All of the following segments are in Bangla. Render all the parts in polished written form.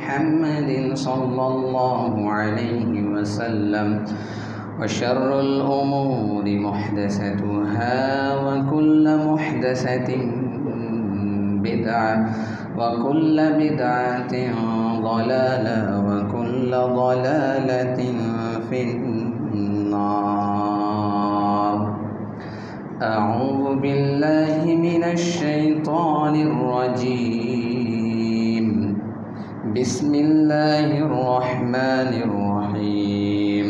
محمد صلى الله عليه وسلم وشر الأمور محدثاتها وكل محدثة بدعة وكل بدعة ضلالة وكل ضلالة في النار. أعوذ بالله من الشيطان الرجيم. بسم الله الرحمن الرحيم.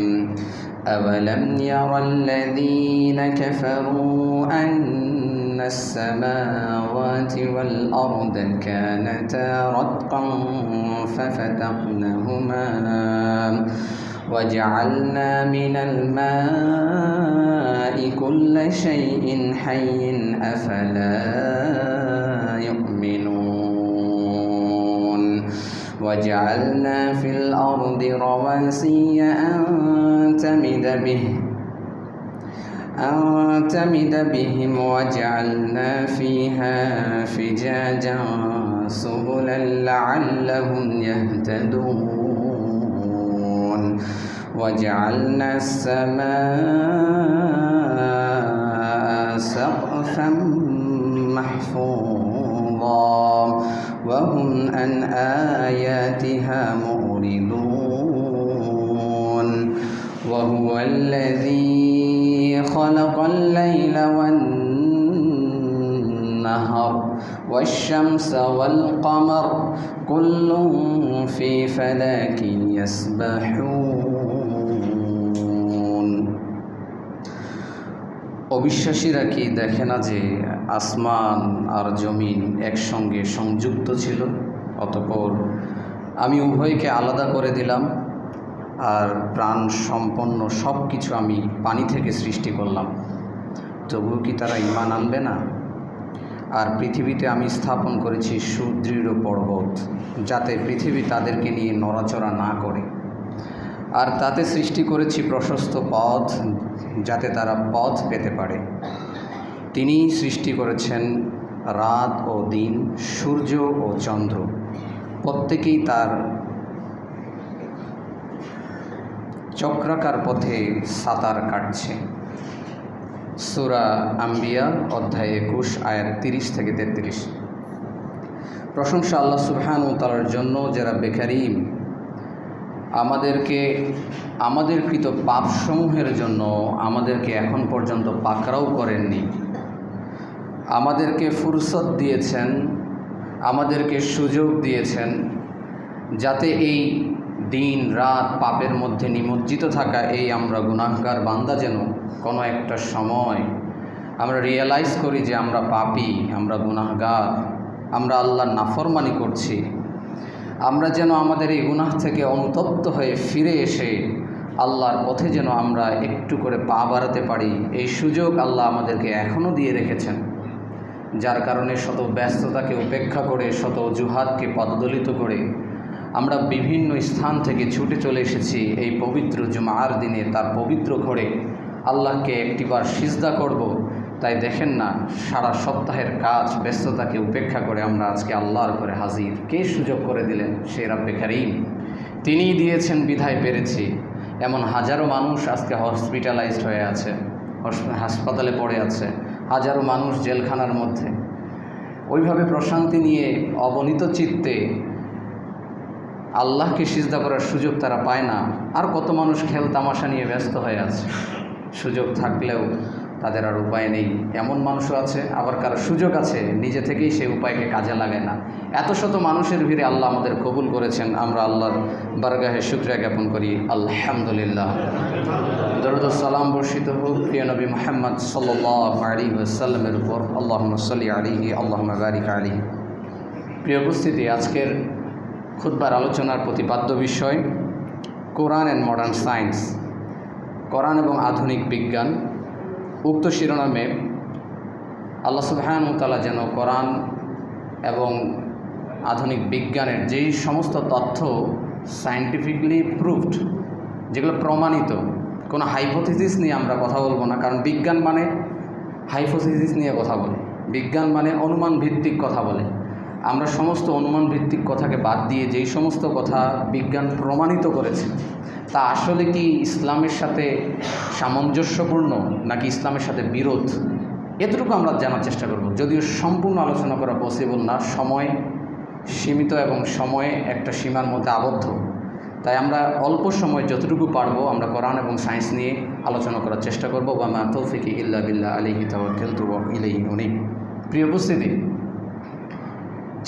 أولم ير الذين كفروا أن السماوات والأرض كانتا رتقا ففتقناهما وجعلنا من الماء كل شيء حي أفلا يؤمنون وجعلنا في الأرض رواسي أن تمد بهم وجعلنا فيها فجاجا سبلا لعلهم يهتدون وجعلنا السماء سقفا محفوظا وهم عن آياتها معرضون وهو الذي خلق الليل والنهر والشمس والقمر كل في فلك يسبحون. অবিশ্বাসীরা কি দেখে না যে আসমান আর জমিন একসঙ্গে সংযুক্ত ছিল, অতঃপর আমি উভয়কে আলাদা করে দিলাম আর প্রাণ সম্পন্ন সব কিছু আমি পানি থেকে সৃষ্টি করলাম, তবুও কি তারা ঈমান আনবে না? আর পৃথিবীতে আমি স্থাপন করেছি সুদৃঢ় পর্বত, যাতে পৃথিবী তাদেরকে নিয়ে নড়াচড়া না করে, আর তাতে সৃষ্টি করেছি প্রশস্ত পথ, যাতে তারা পথ পেতে পারে। তিনি সৃষ্টি করেছেন রাত ও দিন, সূর্য ও চন্দ্র, প্রত্যেকেই তার চক্রাকার পথে সাঁতার কাটছে। সূরা আম্বিয়া অধ্যায় 21 আয়াত 30 থেকে 33। প্রশংসা আল্লাহ সুবহানাহু ওয়া তাআলার জন্য, যারা বেকারিম আমাদের কৃত পাপসমূহের জন্য আমাদেরকে এখন পর্যন্ত পাকড়াও করেননি, আমাদেরকে ফুরসত দিয়েছেন, আমাদেরকে সুযোগ দিয়েছেন, যাতে এই দিন রাত পাপের মধ্যে নিমজ্জিত থাকা এই আমরা গুনাহগার বান্দা যেন কোনো একটা সময় আমরা রিয়েলাইজ করি যে আমরা পাপী, আমরা গুনাহগার, আমরা আল্লাহর নাফরমানি করছি। আমরা যেন আমাদের এই গুনাহ থেকে অনুতপ্ত হয়ে ফিরে এসে আল্লাহর পথে যেন আমরা একটু করে পা বাড়াতে পারি, এই সুযোগ আল্লাহ আমাদেরকে এখনও দিয়ে রেখেছেন। যার কারণে শত ব্যস্ততাকে উপেক্ষা করে, শত অজুহাতকে পদদলিত করে আমরা বিভিন্ন স্থান থেকে ছুটে চলে এসেছি এই পবিত্র জুমার দিনে তার পবিত্র ঘরে আল্লাহকে একটিবার সিজদা করব। তাই দেখেন না, সারা সপ্তাহের কাজ ব্যস্ততাকে উপেক্ষা করে আমরা আজকে আল্লাহর ঘরে হাজির। কে সুযোগ করে দিলেন? সে রাব্বে কারীম, তিনিই দিয়েছেন বিধায় পেরেছি। এমন হাজারো মানুষ আজকে হসপিটালাইজড হয়ে আছে, হাসপাতালে পড়ে আছে, হাজারো মানুষ জেলখানার মধ্যে। ওইভাবে প্রশান্তি নিয়ে অবনীত চিত্তে আল্লাহকে সিজদা করার সুযোগ তারা পায় না। আর কত মানুষ খেল তামাশা নিয়ে ব্যস্ত হয়ে আছে, সুযোগ থাকলেও তাদের আর উপায় নেই। এমন মানুষও আছে, আবার কারো সুযোগ আছে, নিজে থেকেই সেই উপায়কে কাজে লাগায় না। এত শত মানুষের ভিড়ে আল্লাহ আমাদের কবুল করেছেন, আমরা আল্লাহর বারগাহে শুকরিয়া জ্ঞাপন করি। আলহামদুলিল্লাহ। দরুদ ও সালাম বর্ষিত হোক প্রিয় নবী মুহাম্মদ সাল্লাল্লাহু আলাইহি ওয়াসাল্লামের উপর। আল্লাহুম্মা সাল্লি আলাইহি আল্লাহুম্মা বারিক আলাইহি। প্রিয় উপস্থিতি, আজকের খুতবার আলোচনার প্রতিপাদ্য বিষয় কোরআন অ্যান্ড মডার্ন সায়েন্স, কোরআন এবং আধুনিক বিজ্ঞান। উক্ত শিরোনামে আল্লাহ সুবহানাহু ওয়া তাআলা যেন কোরআন এবং আধুনিক বিজ্ঞানের যেই সমস্ত তথ্য সায়েন্টিফিকলি প্রুভড, যেগুলো প্রমাণিত, কোনো হাইপোথিসিস নিয়ে আমরা কথা বলবো না, কারণ বিজ্ঞান মানে হাইপোথিসিস নিয়ে কথা বলে, বিজ্ঞান মানে অনুমান ভিত্তিক কথা বলে। আমরা সমস্ত অনুমান ভিত্তিক কথাকে বাদ দিয়ে যেই সমস্ত কথা বিজ্ঞান প্রমাণিত করেছে তা আসলে কি ইসলামের সাথে সামঞ্জস্যপূর্ণ নাকি ইসলামের সাথে বিরোধ, এতটুকু আমরা জানার চেষ্টা করব। যদিও সম্পূর্ণ আলোচনা করা পসিবল না, সময় সীমিত এবং সময়ে একটা সীমার মধ্যে আবদ্ধ, তাই আমরা অল্প সময় যতটুকু পারবো আমরা কোরআন এবং সায়েন্স নিয়ে আলোচনা করার চেষ্টা করব। ওয়া মা তৌফিকি ইল্লা বিল্লাহ আলাইহি তাওয়াক্কালতু ওয়া ইলাইহি উনীব। প্রিয় উপস্থিতি,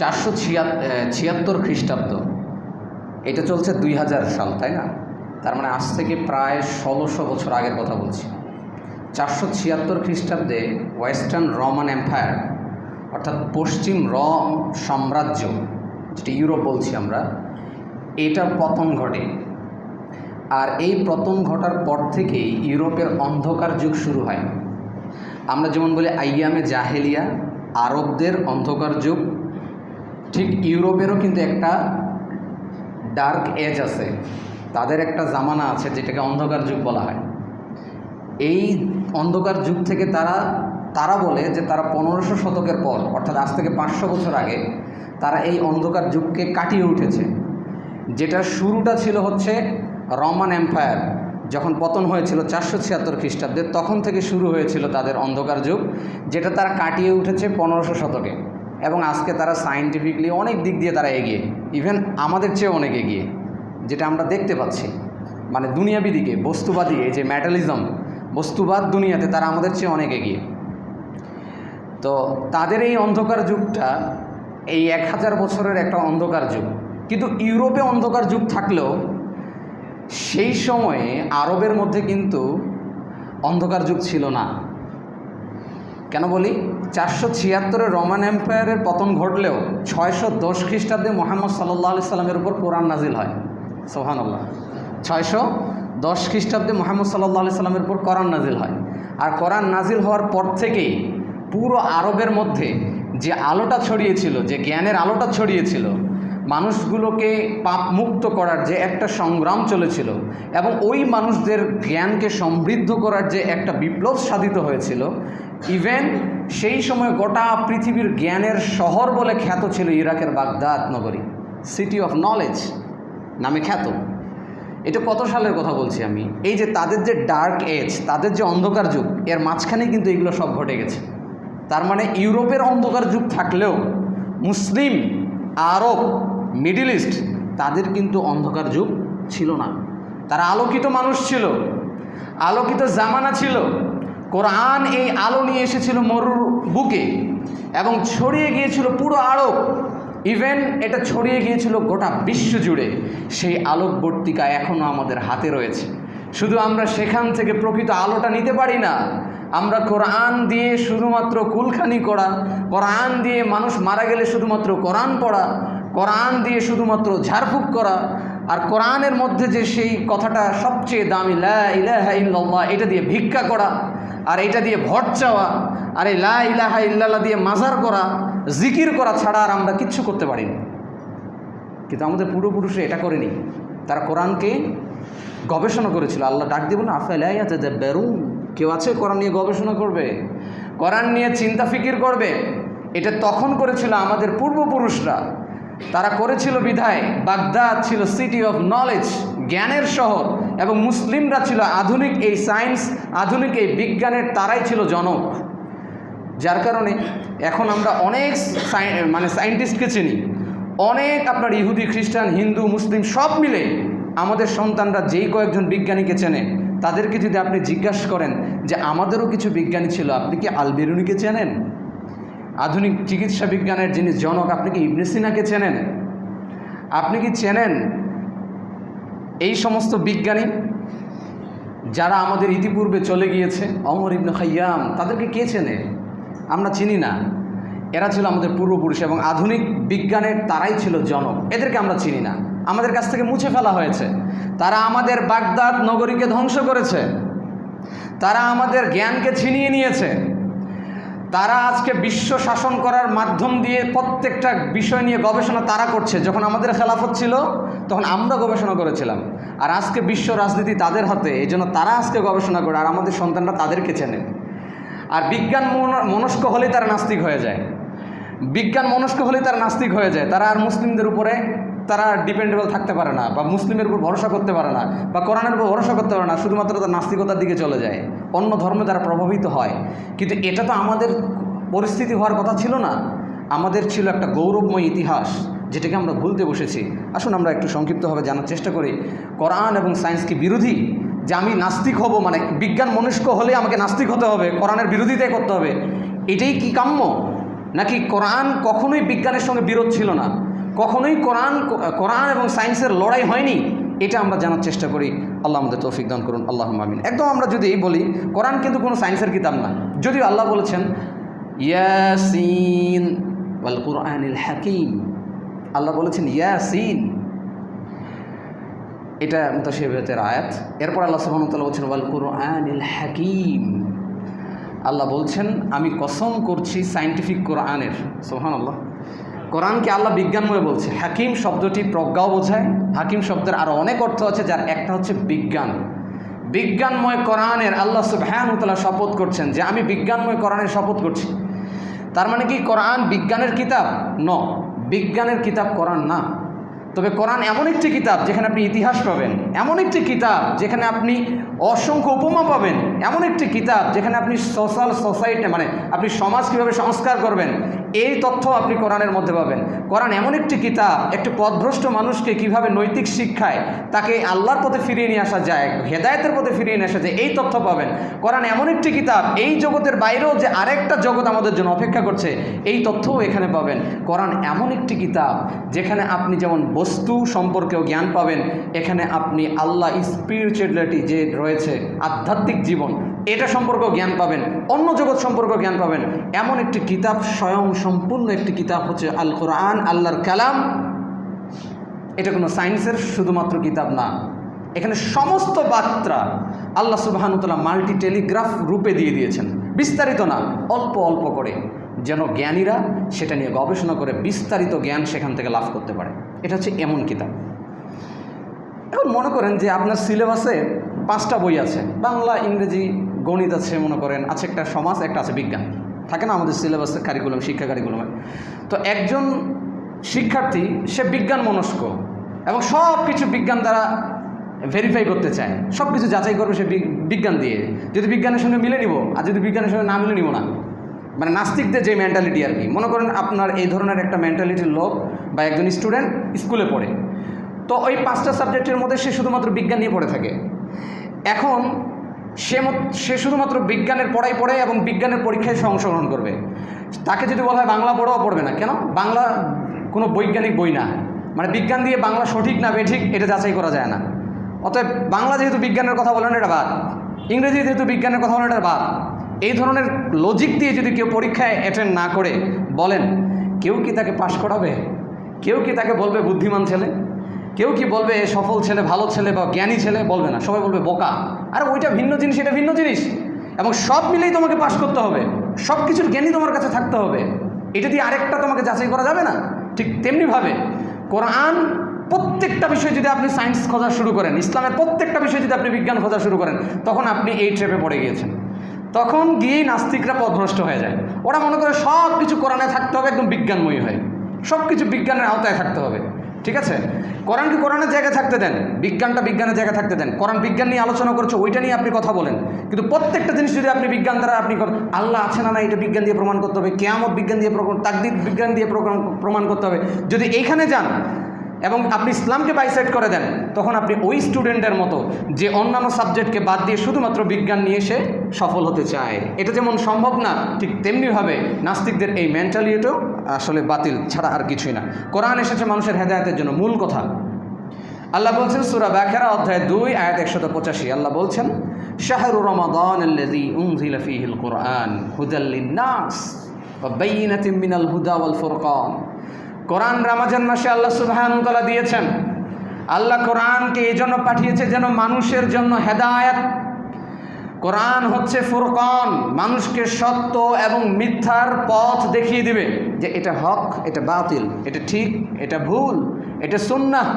476 খ্রিস্টাব্দ, এটা চলছে 2000 সাল, তাই না? তার মানে আজ থেকে প্রায় 1600 বছর আগের কথা বলছি। 476 খ্রিস্টাব্দে ওয়েস্টার্ন রোমান এম্পায়ার, অর্থাৎ পশ্চিম রোম সাম্রাজ্য, যেটা ইউরোপ বলছি আমরা, এটার পতন ঘটে। আর এই পতন ঘটার পর থেকেই ইউরোপের অন্ধকার যুগ শুরু হয়। আমরা যেমন বলি আইয়ামে জাহেলিয়া, আরবদের অন্ধকার যুগ, ঠিক ইউরোপেরও কিন্তু একটা ডার্ক এজ আছে, তাদের একটা জামানা আছে যেটাকে অন্ধকার যুগ বলা হয়। এই অন্ধকার যুগ থেকে তারা বলে যে তারা 1500 শতকের পর, অর্থাৎ আজ থেকে 500 বছর আগে তারা এই অন্ধকার যুগকে কাটিয়ে উঠেছে। যেটা শুরুটা ছিল হচ্ছে রোমান এম্পায়ার, যখন পতন হয়েছিল 476 খ্রিস্টাব্দে, তখন থেকে শুরু হয়েছিল তাদের অন্ধকার যুগ, যেটা তারা কাটিয়ে উঠেছে 1500 শতকে। এবং আজকে তারা সায়েন্টিফিকলি অনেক দিক দিয়ে তারা এগিয়ে, ইভেন আমাদের চেয়ে অনেক এগিয়ে, যেটা আমরা দেখতে পাচ্ছি। মানে দুনিয়াবি দিকে, বস্তুবাদী, এই যে ম্যাটালিজম, বস্তুবাদ দুনিয়াতে তারা আমাদের চেয়ে অনেক এগিয়ে। তো তাদের এই অন্ধকার যুগটা এই 1000 বছরের একটা অন্ধকার যুগ। কিন্তু ইউরোপে অন্ধকার যুগ থাকলেও সেই সময়ে আরবের মধ্যে কিন্তু অন্ধকার যুগ ছিল না। কেন বলি? 476 রোমান এম্পায়ারের পতন ঘটলেও 610 খ্রিস্টাব্দে মুহাম্মদ সাল্লাল্লাহু আলাইহি সাল্লামের উপর কোরআন নাজিল হয়। সুবহানাল্লাহ। 610 খ্রিস্টাব্দে মুহাম্মদ সাল্লাল্লাহু আলাইহি সাল্লামের উপর কোরআন নাজিল হয়। আর কোরআন নাজিল হওয়ার পর থেকেই পুরো আরবের মধ্যে যে আলোটা ছড়িয়েছিল, যে জ্ঞানের আলোটা ছড়িয়েছিল, মানুষগুলোকে পাপ মুক্ত করার যে একটা সংগ্রাম চলেছিল, এবং ওই মানুষদের জ্ঞানকে সমৃদ্ধ করার যে একটা বিপ্লব সাধিত হয়েছিল, ইভেন সেই সময় গোটা পৃথিবীর জ্ঞানের শহর বলে খ্যাত ছিল ইরাকের বাগদাদ নগরী, সিটি অফ নলেজ নামে খ্যাত। এটা কত সালের কথা বলছি আমি? এই যে তাদের যে ডার্ক এজ, তাদের যে অন্ধকার যুগ, এর মাঝখানে কিন্তু এগুলো সব ঘটে গেছে। তার মানে ইউরোপের অন্ধকার যুগ থাকলেও মুসলিম, আরব, মিডল ইস্ট, তাদের কিন্তু অন্ধকার যুগ ছিল না। তারা আলোকিত মানুষ ছিল, আলোকিত জামানা ছিল। কোরআন এই আলো নিয়ে এসেছিল মরুর বুকে এবং ছড়িয়ে গিয়েছিল পুরো আরব, ইভেন এটা ছড়িয়ে গিয়েছিল গোটা বিশ্ব জুড়ে। সেই আলোকবর্তিকা এখনও আমাদের হাতে রয়েছে, শুধু আমরা সেখান থেকে প্রকৃত আলোটা নিতে পারি না। আমরা কোরআন দিয়ে শুধুমাত্র কুলখানি করা, কোরআন দিয়ে মানুষ মারা গেলে শুধুমাত্র কোরআন পড়া, কোরআন দিয়ে শুধুমাত্র ঝাড়ফুঁক করা, আর কোরআনের মধ্যে যে সেই কথাটা সবচেয়ে দামি লা ইলাহা ইল্লাল্লাহ, এটা দিয়ে ভিক্ষা করা, আর এটা দিয়ে ভোট চাওয়া, আর এই লা ইলাহা ইল্লাল্লাহ দিয়ে মাজার করা, জিকির করা ছাড়া আর আমরা কিচ্ছু করতে পারিনি। কিন্তু আমাদের পূর্বপুরুষরা এটা করেনি, তারা কোরআনকে গবেষণা করেছিল। আল্লাহ ডাক দিয়ে বলুন আফালা ইয়াতাদাব্বারুন, কেউ আছে কোরআন নিয়ে গবেষণা করবে, কোরআন নিয়ে চিন্তা ফিকির করবে? এটা তখন করেছিল আমাদের পূর্বপুরুষরা। তারা করেছিল বিধায় বাগদাদ ছিল সিটি অফ নলেজ, জ্ঞানের শহর, এবং মুসলিমরা ছিল আধুনিক এই সায়েন্স, আধুনিক এই বিজ্ঞানের, তারাই ছিল জনক। যার কারণে এখন আমরা অনেক সায়েন্টিস্টকে চিনি, অনেক আপনার ইহুদি, খ্রিস্টান, হিন্দু, মুসলিম সব মিলে আমাদের সন্তানরা যেই কয়েকজন বিজ্ঞানীকে চেনে, তাদেরকে যদি আপনি জিজ্ঞাসা করেন যে আমাদেরও কিছু বিজ্ঞানী ছিল, আপনি কি আল বেরুনিকে চেনেন? আধুনিক চিকিৎসা বিজ্ঞানের যিনি জনক, আপনি কি ইবনে সিনাকে চেনেন? আপনি কি চেনেন এই সমস্ত বিজ্ঞানী যারা আমাদের ইতিপূর্বে চলে গিয়েছে? ওমর ইবনে খাইয়াম, তাদেরকে কে চেনে? আমরা চিনি না। এরা ছিল আমাদের পূর্বপুরুষ এবং আধুনিক বিজ্ঞানের তারাই ছিল জনক। এদেরকে আমরা চিনি না, আমাদের কাছ থেকে মুছে ফেলা হয়েছে। তারা আমাদের বাগদাদ নগরীকে ধ্বংস করেছে, তারা আমাদের জ্ঞানকে ছিনিয়ে নিয়েছে। তারা আজকে বিশ্ব শাসন করার মাধ্যম দিয়ে প্রত্যেকটা বিষয় নিয়ে গবেষণা তারা করছে। যখন আমাদের খেলাফত ছিল তখন আমরা গবেষণা করেছিলাম, আর আজকে বিশ্ব রাজনীতি তাদের হাতে, এই জন্য তারা আজকে গবেষণা করে, আর আমাদের সন্তানরা তাদেরকে চেনে। আর বিজ্ঞান মনস্ক হলেই তারা নাস্তিক হয়ে যায়। বিজ্ঞান মনস্ক হলে তারা নাস্তিক হয়ে যায়, তারা আর মুসলিমদের উপরে তারা ডিপেন্ডেবল থাকতে পারে না, বা মুসলিমের উপর ভরসা করতে পারে না, বা কোরআনের উপর ভরসা করতে পারে না, শুধুমাত্র তার নাস্তিকতার দিকে চলে যায়, অন্য ধর্মে তারা প্রভাবিত হয়। কিন্তু এটা তো আমাদের পরিস্থিতি হওয়ার কথা ছিল না। আমাদের ছিল একটা গৌরবময় ইতিহাস, যেটাকে আমরা ভুলতে বসেছি। আসুন আমরা একটু সংক্ষিপ্তভাবে জানার চেষ্টা করি, কোরআন এবং সায়েন্স কি বিরোধী? যে আমি নাস্তিক হব, মানে বিজ্ঞান মনস্ক হলে আমাকে নাস্তিক হতে হবে, কোরআনের বিরোধিতাই করতে হবে, এটাই কি কাম্য? নাকি কোরআন কখনোই বিজ্ঞানের সঙ্গে বিরোধ ছিল না, কখনোই কোরআন এবং সায়েন্সের লড়াই হয়নি? এটা আমরা জানার চেষ্টা করি। আল্লাহ আমাদের তৌফিক দান করুন, আল্লাহুম্মা আমিন। একদম আমরা যদি বলি কোরআন কিন্তু কোনো সায়েন্সের কিতাব না, যদিও আল্লাহ বলেছেন ইয়াসিন ওয়াল কুরআনিল হাকিম, আল্লাহ বলেছেন ইয়াসিন, এটা মুতাশাবিহাতের আয়াত। এরপর আল্লাহ সুবহানাহু ওয়া তাআলা বলছেন ওয়াল কুরআনিল হাকিম, আল্লাহ বলছেন আমি কসম করছি সায়েন্টিফিক কোরআনের। সুবহানাল্লাহ, কোরআনকে আল্লাহ বিজ্ঞানময় বলছে। হাকিম শব্দটি প্রজ্ঞাও বোঝায়, হাকিম শব্দের আরও অনেক অর্থ আছে, যার একটা হচ্ছে বিজ্ঞান। বিজ্ঞানময় কোরআনের আল্লাহ সুবহানাহু ওয়া তাআলা শপথ করছেন যে আমি বিজ্ঞানময় কোরআনের শপথ করছি। তার মানে কি কোরআন বিজ্ঞানের কিতাব? ন, বিজ্ঞানের কিতাব কোরআন না। তবে কোরআন এমন একটি কিতাব যেখানে আপনি ইতিহাস পাবেন, এমন একটি কিতাব যেখানে আপনি অসংখ্য উপমা পাবেন, এমন একটি কিতাব যেখানে আপনি সোসাইটি মানে আপনি সমাজ কীভাবে সংস্কার করবেন এই তথ্য আপনি কোরআনের মধ্যে পাবেন। কোরআন এমন একটি কিতাব, একটি পথভ্রষ্ট মানুষকে কিভাবে নৈতিক শিক্ষায় তাকে আল্লাহর পথে ফিরিয়ে নিয়ে আসা যায়, হেদায়েতের পথে ফিরিয়ে নিয়ে আসা যায়, এই তথ্য পাবেন। কোরআন এমন একটি কিতাব, এই জগতের বাইরেও যে আরেকটা জগৎ আমাদের জন্য অপেক্ষা করছে এই তথ্যও এখানে পাবেন। কোরআন এমন একটি কিতাব যেখানে আপনি যেমন বস্তু সম্পর্কেও জ্ঞান পাবেন, এখানে আপনি আল্লাহ স্পিরিচুয়ালিটি যে রয়েছে, আধ্যাত্মিক জীবন, এটা সম্পর্কেও জ্ঞান পাবেন, অন্য জগৎ সম্পর্কেও জ্ঞান পাবেন। এমন একটি কিতাব, স্বয়ং সম্পূর্ণ একটি কিতাব হচ্ছে আল কোরআন, আল্লাহর কালাম। এটা কোনো সায়েন্সের শুধুমাত্র কিতাব না, এখানে সমস্ত বার্তা আল্লাহ সুবহানাহু ওয়া তাআলা মাল্টি টেলিগ্রাফ রূপে দিয়ে দিয়েছেন, বিস্তারিত না, অল্প অল্প করে, যেন জ্ঞানীরা সেটা নিয়ে গবেষণা করে বিস্তারিত জ্ঞান সেখান থেকে লাভ করতে পারে। এটা হচ্ছে এমন কিতাব। এখন মনে করেন যে আপনার সিলেবাসে 5টা বই আছে, বাংলা, ইংরেজি, গণিত আছে, মনে করেন আছে একটা সমাজ, একটা আছে বিজ্ঞান, থাকে না আমাদের সিলেবাসে কারিকুলাম, শিক্ষা কারিকুলামে। তো একজন শিক্ষার্থী সে বিজ্ঞান মনস্ক এবং সব কিছু বিজ্ঞান দ্বারা ভেরিফাই করতে চায়, সব কিছু যাচাই করবে সে বিজ্ঞান দিয়ে, যদি বিজ্ঞানের সঙ্গে মিলে নিব, আর যদি বিজ্ঞানের সঙ্গে না মিলে নিব না, মানে নাস্তিকদের যে মেন্টালিটি আর কি। মনে করেন আপনার এই ধরনের একটা মেন্টালিটির লোক বা একজন স্টুডেন্ট স্কুলে পড়ে, তো ওই 5টা সাবজেক্টের মধ্যে সে শুধুমাত্র বিজ্ঞান নিয়ে পড়ে থাকে। এখন সে শুধুমাত্র বিজ্ঞানের পড়াই পড়ে এবং বিজ্ঞানের পরীক্ষায় সে অংশগ্রহণ করবে। তাকে যদি বলা হয় বাংলা পড়াও পড়বে না, কেন? বাংলা কোনো বৈজ্ঞানিক বই না, মানে বিজ্ঞান দিয়ে বাংলা সঠিক না বেঠিক এটা যাচাই করা যায় না। অতএব বাংলা যেহেতু বিজ্ঞানের কথা বলেন এটা বাদ, ইংরেজি যেহেতু বিজ্ঞানের কথা বলেন এটা বাদ। এই ধরনের লজিক দিয়ে যদি কেউ পরীক্ষায় অ্যাটেন্ড না করে বলেন, কেউ কি তাকে পাশ করাবে? কেউ কি তাকে বলবে বুদ্ধিমান ছেলে? কেউ কি বলবে সফল ছেলে, ভালো ছেলে বা জ্ঞানী ছেলে? বলবে না, সবাই বলবে বোকা। আর ওইটা ভিন্ন জিনিস, এটা ভিন্ন জিনিস, এবং সব মিলেই তোমাকে পাশ করতে হবে, সব কিছুর জ্ঞানী তোমার কাছে থাকতে হবে, এটা দিয়ে আরেকটা তোমাকে যাচাই করা যাবে না। ঠিক তেমনিভাবে কোরআন প্রত্যেকটা বিষয় যদি আপনি সায়েন্স খোঁজা শুরু করেন, ইসলামের প্রত্যেকটা বিষয় যদি আপনি বিজ্ঞান খোঁজা শুরু করেন, তখন আপনি এই ট্র্যাপে পড়ে গিয়েছেন। তখন গিয়েই নাস্তিকরা পথভ্রষ্ট হয়ে যায়। ওরা মনে করে সব কিছু কোরআনে থাকতে হবে, একদম বিজ্ঞানময়ী হয়, সব কিছু বিজ্ঞানের আওতায় থাকতে হবে। ঠিক আছে, কোরআনকে কোরআনের জায়গায় থাকতে দেন, বিজ্ঞানটা বিজ্ঞানের জায়গায় থাকতে দেন। কোরআন বিজ্ঞান নিয়ে আলোচনা করছে, ওইটা নিয়ে আপনি কথা বলেন, কিন্তু প্রত্যেকটা জিনিস যদি আপনি বিজ্ঞান দ্বারা আপনি আল্লাহ আছে না না এটা বিজ্ঞান দিয়ে প্রমাণ করতে হবে, কিয়ামত বিজ্ঞান দিয়ে তাকদীর বিজ্ঞান দিয়ে প্রমাণ করতে হবে, যদি এইখানে যান এবং আপনি ইসলামকে বাইসাইড করে দেন, তখন আপনি ওই স্টুডেন্টের মতো যে অন্যান্য সাবজেক্টকে বাদ দিয়ে শুধুমাত্র বিজ্ঞান নিয়ে সে সফল হতে চায়। এটা যেমন সম্ভব না, ঠিক তেমনিভাবে নাস্তিকদের এই মেন্টালিটিও আসলে বাতিল ছাড়া আর কিছুই না। কোরআন এসেছে মানুষের হেদায়েতের জন্য, মূল কথা। আল্লাহ বলছেন সূরা বাকারা অধ্যায় 2 আয়াত 185, আল্লাহ বলছেন শাহরু রমাদানাল্লাযী উনজিলা ফীহিল কুরআন হুদাল লিন-নাস ওয়া বাইয়িনাতিন মিনাল হুদা ওয়াল ফুরকান। কোরআন রমজান মাসে আল্লাহ সুবহানাহু ওয়া তাআলা দিয়েছেন। আল্লাহ কোরআনকে এই জন্য পাঠিয়েছে যেন মানুষের জন্য হেদায়েত। কোরআন হচ্ছে ফুরকান, মানুষকে সত্য এবং মিথ্যার পথ দেখিয়ে দিবে, যে এটা হক, এটা বাতিল, এটা ঠিক, এটা ভুল, এটা সুন্নাহ,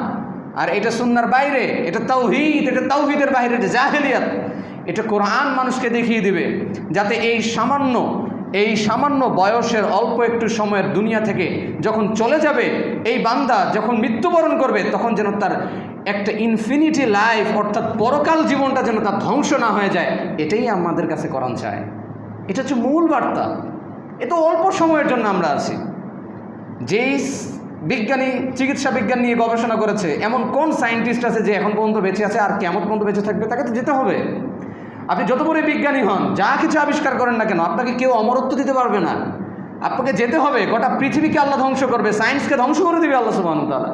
আর এটা সুন্নাহর বাইরে, এটা তাওহীদ, এটা তাওহীদের বাইরে, এটা জাহেলিয়াত। এটা কোরআন মানুষকে দেখিয়ে দিবে, যাতে এই সামান্য এই সামান্য বয়সের অল্প একটু সময়ের দুনিয়া থেকে যখন চলে যাবে, এই বান্দা যখন মৃত্যুবরণ করবে, তখন যেন তার একটা ইনফিনিটি লাইফ অর্থাৎ পরকাল জীবনটা যেন তার ধ্বংস না হয়ে যায়, এটাই আমাদের কাছে কোরআন চায়। এটা হচ্ছে মূল বার্তা। এ তো অল্প সময়ের জন্য আমরা আছি। যেই বিজ্ঞানী চিকিৎসা বিজ্ঞান নিয়ে গবেষণা করেছে, এমন কোন সায়েন্টিস্ট আছে যে এখন পর্যন্ত বেঁচে আছে আর কেমন পর্যন্ত বেঁচে থাকবে? তাকে তো যেতে হবে। আপনি যত বড় বিজ্ঞানী হন, যা কিছু আবিষ্কার করেন না কেন, আপনাকে কেউ অমরত্ব দিতে পারবে না। আপনাকে যেতে হবে। গোটা পৃথিবীকে আল্লাহ ধ্বংস করবে, সায়েন্সকে ধ্বংস করে দেবে আল্লাহ সুবহানাহু ওয়া তাআলা।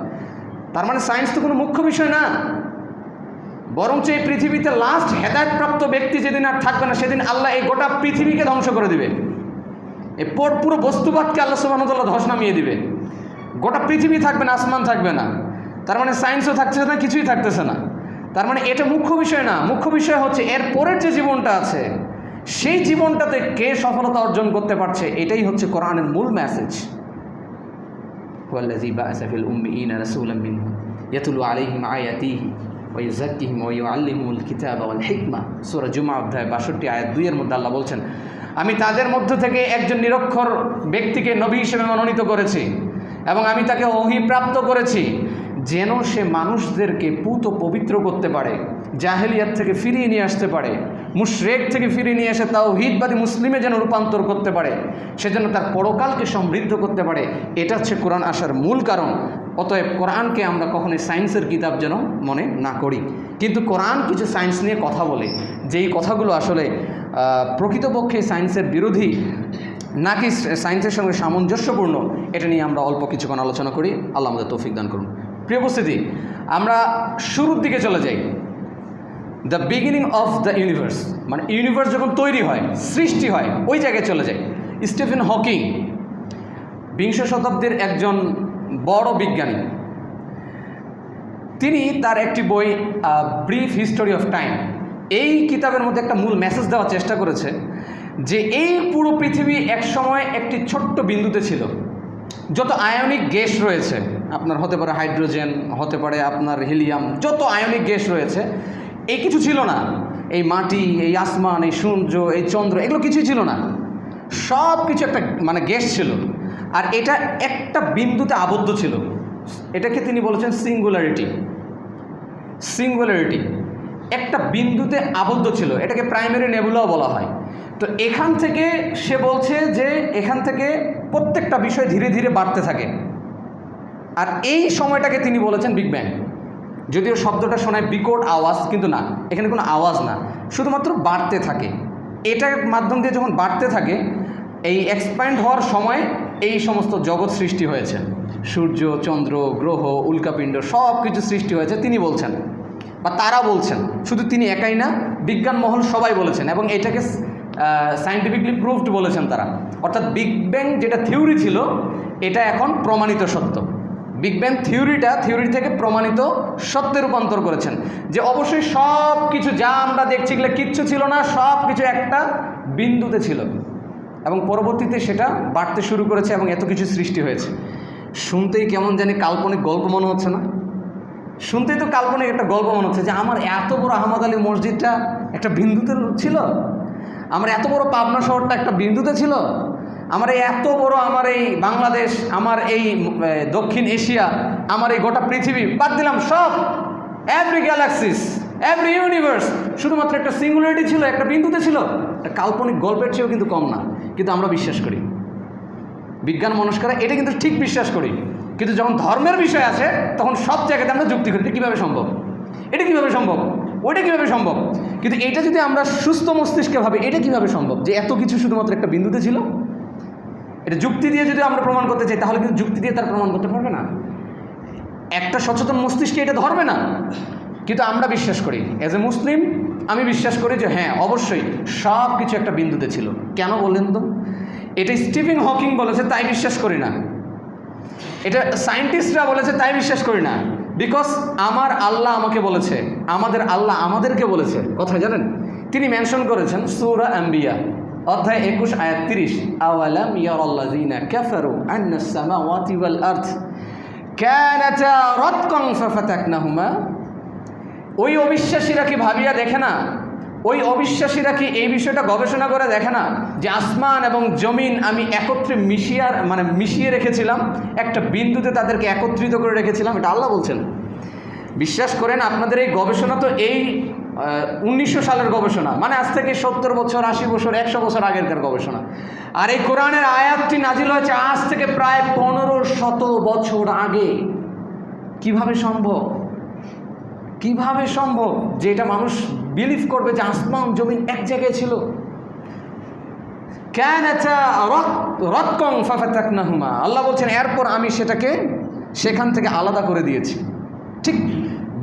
তার মানে সায়েন্স তো কোনো মুখ্য বিষয় না, বরঞ্চ এই পৃথিবীতে লাস্ট হেদায়েতপ্রাপ্ত ব্যক্তি যেদিন আর থাকবে না, সেদিন আল্লাহ এই গোটা পৃথিবীকে ধ্বংস করে দিবে। এই পুরো বস্তুবাদকে আল্লাহ সুবহানাহু ওয়া তাআলা ধস নামিয়ে দিবে। গোটা পৃথিবী থাকবে না, আসমান থাকবে না। তার মানে সায়েন্সও থাকতেছে না, কিছুই থাকতেছে না। তার মানে এটা মুখ্য বিষয় না। মুখ্য বিষয় হচ্ছে এর পরের যে জীবনটা আছে, সেই জীবনটাতে কে সফলতা অর্জন করতে পারছে, এটাই হচ্ছে কোরআনের মূল মেসেজ। ওয়াল্লাযী বা'আসা ফিল উম্মিয়িনা রাসূলাম মিনহুম ইয়াতলু আলাইহিম আয়াতিহি ওয়া ইউযাক্কিহিম ওয়া ইউআল্লিমুহুল কিতাবা ওয়াল হিকমা। সূরা জুমা অধ্যায় ৬২ আয়াত ২ এর মধ্যে আল্লাহ বলছেন, আমি তাদের মধ্য থেকে একজন নিরক্ষর ব্যক্তিকে নবী হিসেবে মনোনীত করেছি এবং আমি তাকে ওহী প্রাপ্ত করেছি যেন সে মানুষদেরকে পুত পবিত্র করতে পারে, জাহেলিয়াত থেকে ফিরিয়ে নিয়ে আসতে পারে, মুশরিক থেকে ফিরিয়ে নিয়ে এসে তাওহীদবাদী মুসলিমে যেন রূপান্তর করতে পারে, সেজন্য তার পরকালকে সমৃদ্ধ করতে পারে। এটা হচ্ছে কোরআন আসার মূল কারণ। অতএব কোরআনকে আমরা কখনোই সায়েন্সের কিতাব যেন মনে না করি। কিন্তু কোরআন কিছু সায়েন্স নিয়ে কথা বলে, যেই কথাগুলো আসলে প্রকৃতপক্ষে সায়েন্সের বিরোধী নাকি সায়েন্সের সঙ্গে সামঞ্জস্যপূর্ণ, এটা নিয়ে আমরা অল্প কিছুক্ষণ আলোচনা করি। আল্লাহ আমাদের তৌফিক দান করুন। প্রিয় উপস্থিতি, আমরা শুরুর দিকে চলে যাই। The beginning of the universe, মানে ইউনিভার্স যখন তৈরি হয়, সৃষ্টি হয়, ওই জায়গায় চলে যায়। স্টিফেন হকিং বিংশ শতাব্দীর একজন বড় বিজ্ঞানী। তিনি তার একটি বই ব্রিফ হিস্টোরি অফ টাইম, এই কিতাবের মধ্যে একটা মূল মেসেজ দেওয়ার চেষ্টা করেছে যে এই পুরো পৃথিবী একসময় একটি ছোট্ট বিন্দুতে ছিল। যত আয়নিক গ্যাস রয়েছে, আপনার হতে পারে হাইড্রোজেন, হতে পারে আপনার হিলিয়াম, যত আয়নিক গ্যাস রয়েছে, এই কিছু ছিল না। এই মাটি, এই আসমান, এই সূর্য, এই চন্দ্র, এগুলো কিছুই ছিল না। সব কিছু একটা মানে গ্যাস ছিল, আর এটা একটা বিন্দুতে আবদ্ধ ছিল। এটাকে তিনি বলেছেন সিঙ্গুলারিটি। সিঙ্গুলারিটি একটা বিন্দুতে আবদ্ধ ছিল, এটাকে প্রাইমারি নেবুলাও বলা হয়। তো এখান থেকে সে বলছে যে এখান থেকে প্রত্যেকটা বিষয় ধীরে ধীরে বাড়তে থাকে, আর এই সময়টাকে তিনি বলেছেন বিগ ব্যাং। যদিও শব্দটা শোনায় বিকট আওয়াজ, কিন্তু না, এখানে কোনো আওয়াজ না, শুধুমাত্র বাড়তে থাকে। এটার মাধ্যম দিয়ে যখন বাড়তে থাকে, এই এক্সপ্যান্ড হওয়ার সময় এই সমস্ত জগৎ সৃষ্টি হয়েছে। সূর্য, চন্দ্র, গ্রহ, উল্কাপিণ্ড সব কিছু সৃষ্টি হয়েছে তিনি বলছেন, বা তারা বলছেন। শুধু তিনি একাই না, বিজ্ঞান মহল সবাই বলেছেন, এবং এটাকে সায়েন্টিফিকলি প্রুভড বলেছেন তারা। অর্থাৎ বিগ ব্যাং যেটা থিওরি ছিল, এটা এখন প্রমাণিত সত্য। বিগ ব্যাং থিওরি থেকে প্রমাণিত সত্যে রূপান্তর করেছেন, যে অবশ্যই সব কিছু যা আমরা দেখছি এগুলো কিচ্ছু ছিল না, সব কিছু একটা বিন্দুতে ছিল, এবং পরবর্তীতে সেটা বাড়তে শুরু করেছে এবং এত কিছু সৃষ্টি হয়েছে। শুনতেই কেমন জানি কাল্পনিক গল্প মনে হচ্ছে না? শুনতেই তো কাল্পনিক একটা গল্প মনে হচ্ছে যে আমার এত বড় আহমদ আলী মসজিদটা একটা বিন্দুতে ছিল, আমার এত বড় পাবনা শহরটা একটা বিন্দুতে ছিল, আমার এই এত বড় আমার এই বাংলাদেশ, আমার এই দক্ষিণ এশিয়া, আমার এই গোটা পৃথিবী, বাদ দিলাম সব, এভরি গ্যালাক্সিস, এভরি ইউনিভার্স শুধুমাত্র একটা সিঙ্গুলারিটি ছিল, একটা বিন্দুতে ছিল। একটা কাল্পনিক গল্পের চেয়েও কিন্তু কম না, কিন্তু আমরা বিশ্বাস করি। বিজ্ঞান মনস্করা এটা কিন্তু ঠিক বিশ্বাস করি, কিন্তু যখন ধর্মের বিষয় আছে তখন সব জায়গাতে আমরা যুক্তি করি, এটা কীভাবে সম্ভব, এটা কীভাবে সম্ভব, ওইটা কীভাবে সম্ভব। কিন্তু এটা যদি আমরা সুস্থ মস্তিষ্কে ভাবি, এটা কীভাবে সম্ভব যে এত কিছু শুধুমাত্র একটা বিন্দুতে ছিল। এটা যুক্তি দিয়ে যদি আমরা প্রমাণ করতে চাই, তাহলে কিন্তু যুক্তি দিয়ে তার প্রমাণ করতে পারবে না, একটা সচেতন মস্তিষ্কে এটা ধরবে না। কিন্তু আমরা বিশ্বাস করি, অ্যাজ এ মুসলিম আমি বিশ্বাস করি যে হ্যাঁ, অবশ্যই সব কিছু একটা বিন্দুতে ছিল। কেন বললেন তো? এটা স্টিফেন হকিং বলেছে তাই বিশ্বাস করি না, এটা সায়েন্টিস্টরা বলেছে তাই বিশ্বাস করি না। বিকজ আমার আল্লাহ আমাকে বলেছে, আমাদের আল্লাহ আমাদেরকে বলেছে। কথা জানেন, তিনি মেনশন করেছেন সূরা আম্বিয়া অধ্যায় 21 আয়াত 30, আওয়ালাম ইয়ারাল্লাযিনা কাফারু আন্নাস সামাওয়াতি ওয়াল আরদ কানাতা রাতকান ফাফাতাকনাহুমা। ওই অবিশ্বাসীরা কি ভাবিয়া দেখে না ওই অবিশ্বাসীরা কি এই বিষয়টা গবেষণা করে দেখে না যে আসমান এবং জমিন আমি একত্রে মিশিয়ে রেখেছিলাম, একটা বিন্দুতে তাদেরকে একত্রিত করে রেখেছিলাম? এটা আল্লাহ বলছেন। বিশ্বাস করেন, আপনাদের এই গবেষণা তো এই 1900 সালের গবেষণা, মানে আজ থেকে 70 বছর, 80 বছর, 100 বছর আগেরকার গবেষণা। আর এই কোরআনের আয়াতটি নাজিল হয়েছে আজ থেকে প্রায় 1500 বছর আগে। কিভাবে সম্ভব? কিভাবে সম্ভব যে এটা মানুষ বিলিভ করবে যে আসমান জমিন এক জায়গায় ছিল? আল্লাহ বলছেন এরপর আমি সেটাকে সেখান থেকে আলাদা করে দিয়েছি। ঠিক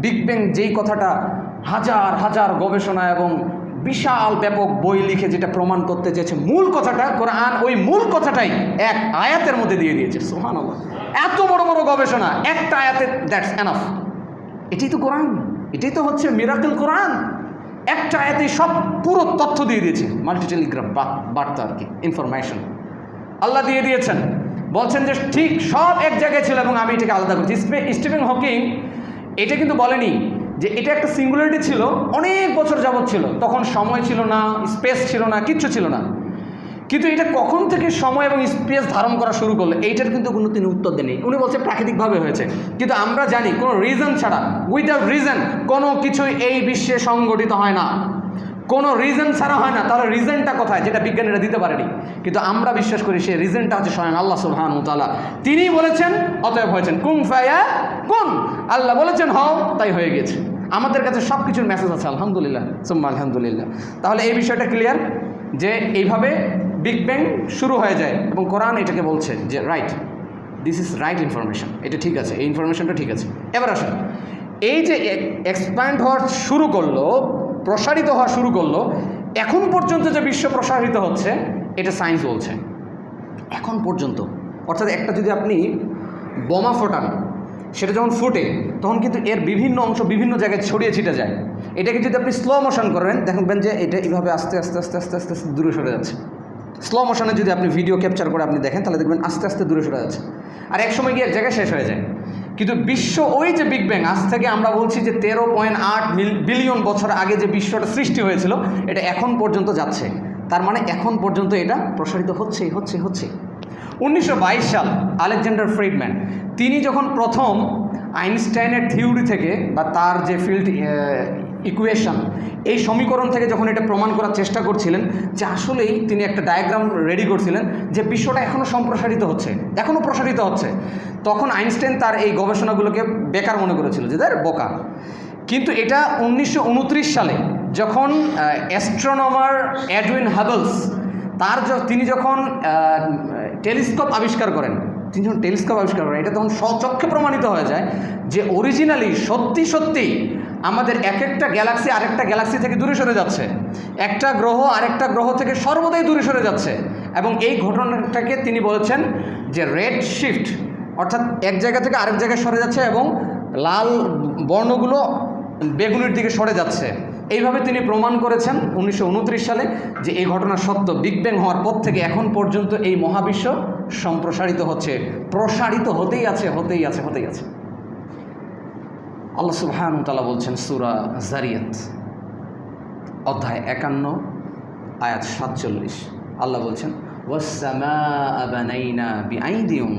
বিগ ব্যাং যেই কথাটা হাজার হাজার গবেষণা এবং বিশাল ব্যাপক বই লিখে যেটা প্রমাণ করতে চেয়েছে, মূল কথাটা কোরআন ওই মূল কথাটাই এক আয়াতের মধ্যে দিয়ে দিয়েছে। সুবহানাল্লাহ, এত বড় বড় গবেষণা একটা আয়াতে, দ্যাটস এনাফ। এটাই তো কোরআন, এটাই তো হচ্ছে মিরাকেল কোরআন। একটা আয়াতে সব পুরো তথ্য দিয়ে দিয়েছে, মাল্টি টেলিগ্রাফ বার্তা আর কি, ইনফরমেশন আল্লাহ দিয়ে দিয়েছেন। বলছেন যে ঠিক সব এক জায়গায় ছিল এবং আমি এটাকে আলাদা করছি। স্টিফেন হকিং এটা কিন্তু বলেনি যে এটা একটা সিঙ্গুলারিটি ছিল, অনেক বছর যাবৎ ছিল, তখন সময় ছিল না, স্পেস ছিল না, কিচ্ছু ছিল না। কিন্তু এটা কখন থেকে সময় এবং স্পেস ধারণ করা শুরু করলো, এইটার কিন্তু কোনো তিনি উত্তর দেননি। উনি বলছে প্রাকৃতিকভাবে হয়েছে, কিন্তু আমরা জানি কোনো রিজন ছাড়া, উইদাউট রিজন কোনো কিছুই এই বিশ্বে সংগঠিত হয় না, কোনো রিজন ছাড়া হয় না। তাহলে রিজনটা কোথায়, যেটা বিজ্ঞানীরা দিতে পারেনি? কিন্তু আমরা বিশ্বাস করি সেই রিজনটা হচ্ছে স্বয়ং আল্লাহ সুবহানাহু ওয়া তাআলা। তিনি বলেছেন অতএব হয়েছেন, কুন ফায়াকুন। আল্লাহ বলেছেন হও, তাই হয়ে গেছে। আমাদের কাছে সব কিছুর মেসেজ আছে, আলহামদুলিল্লাহ সুম্মা আলহামদুলিল্লাহ। তাহলে এই বিষয়টা ক্লিয়ার যে এইভাবে বিগ ব্যাং শুরু হয়ে যায় এবং কোরআন এটাকে বলছে যে right, this is right information, এটা ঠিক আছে, এই ইনফরমেশনটা ঠিক আছে। এবার আসেন, এই যে এক্সপ্যান্ড হওয়ার শুরু করলো, প্রসারিত হওয়া শুরু করলো, এখন পর্যন্ত যে বিশ্ব প্রসারিত হচ্ছে এটা সায়েন্স বলছে এখন পর্যন্ত। অর্থাৎ একটা যদি আপনি বোমা ফোটান, সেটা যখন ফুটে তখন কিন্তু এর বিভিন্ন অংশ বিভিন্ন জায়গায় ছড়িয়ে ছিটে যায়। এটাকে যদি আপনি স্লো মোশন করেন, দেখবেন যে এটা এইভাবে আস্তে আস্তে আস্তে আস্তে আস্তে আস্তে দূরে সরে যাচ্ছে। স্লো মোশনে যদি আপনি ভিডিও ক্যাপচার করে আপনি দেখেন, তাহলে দেখবেন আস্তে আস্তে দূরে সরে যাচ্ছে, আর এক সময় গিয়ে এক জায়গায় শেষ হয়ে যায়। কিন্তু বিশ্ব ওই যে বিগ ব্যাং, আজ থেকে আমরা বলছি যে 13.8 বিলিয়ন বছর আগে যে বিশ্বটা সৃষ্টি হয়েছিল, এটা এখন পর্যন্ত যাচ্ছে। তার মানে এখন পর্যন্ত এটা প্রসারিত হচ্ছে হচ্ছে হচ্ছে। 1922 সাল আলেকজান্ডার ফ্রিডম্যান, তিনি যখন প্রথম আইনস্টাইনের থিওরি থেকে বা তার যে ফিল্ড ইকুয়েশন, এই সমীকরণ থেকে যখন এটা প্রমাণ করার চেষ্টা করছিলেন, যে আসলেই তিনি একটা ডায়াগ্রাম রেডি করছিলেন যে বিশ্বটা এখনও সম্প্রসারিত হচ্ছে, এখনও প্রসারিত হচ্ছে, তখন আইনস্টাইন তার এই গবেষণাগুলোকে বেকার মনে করেছিল, যে তার বোকা। কিন্তু এটা 1929 সালে যখন অ্যাস্ট্রোনমার এডউইন হাবলস তিনি যখন টেলিস্কোপ আবিষ্কার করেন, এটা তখন স্বচক্ষে প্রমাণিত হয়ে যায় যে অরিজিনালি সত্যি সত্যি আমাদের এক একটা গ্যালাক্সি আরেকটা গ্যালাক্সি থেকে দূরে সরে যাচ্ছে, একটা গ্রহ আরেকটা গ্রহ থেকে সর্বদাই দূরে সরে যাচ্ছে। এবং এই ঘটনাটাকে তিনি বলেছেন যে রেড শিফট, অর্থাৎ এক জায়গা থেকে আরেক জায়গায় সরে যাচ্ছে এবং লাল বর্ণগুলো বেগুনির দিকে সরে যাচ্ছে। এইভাবে তিনি প্রমাণ করেছেন 1929 সালে যে এই ঘটনা সত্য। বিগ ব্যাং হওয়ার পর থেকে এখন পর্যন্ত এই মহাবিশ্ব সম্প্রসারিত হচ্ছে, প্রসারিত হতেই আছে হতেই আছে হতেই আছে। আল্লাহ সুবহানাহু ওয়া তাআলা বলছেন সূরা যারিয়াত অধ্যায় 51 আয়াত 47, আল্লাহ বলছেন ওয়াস-সামাআ বানাইনা বিআইদিন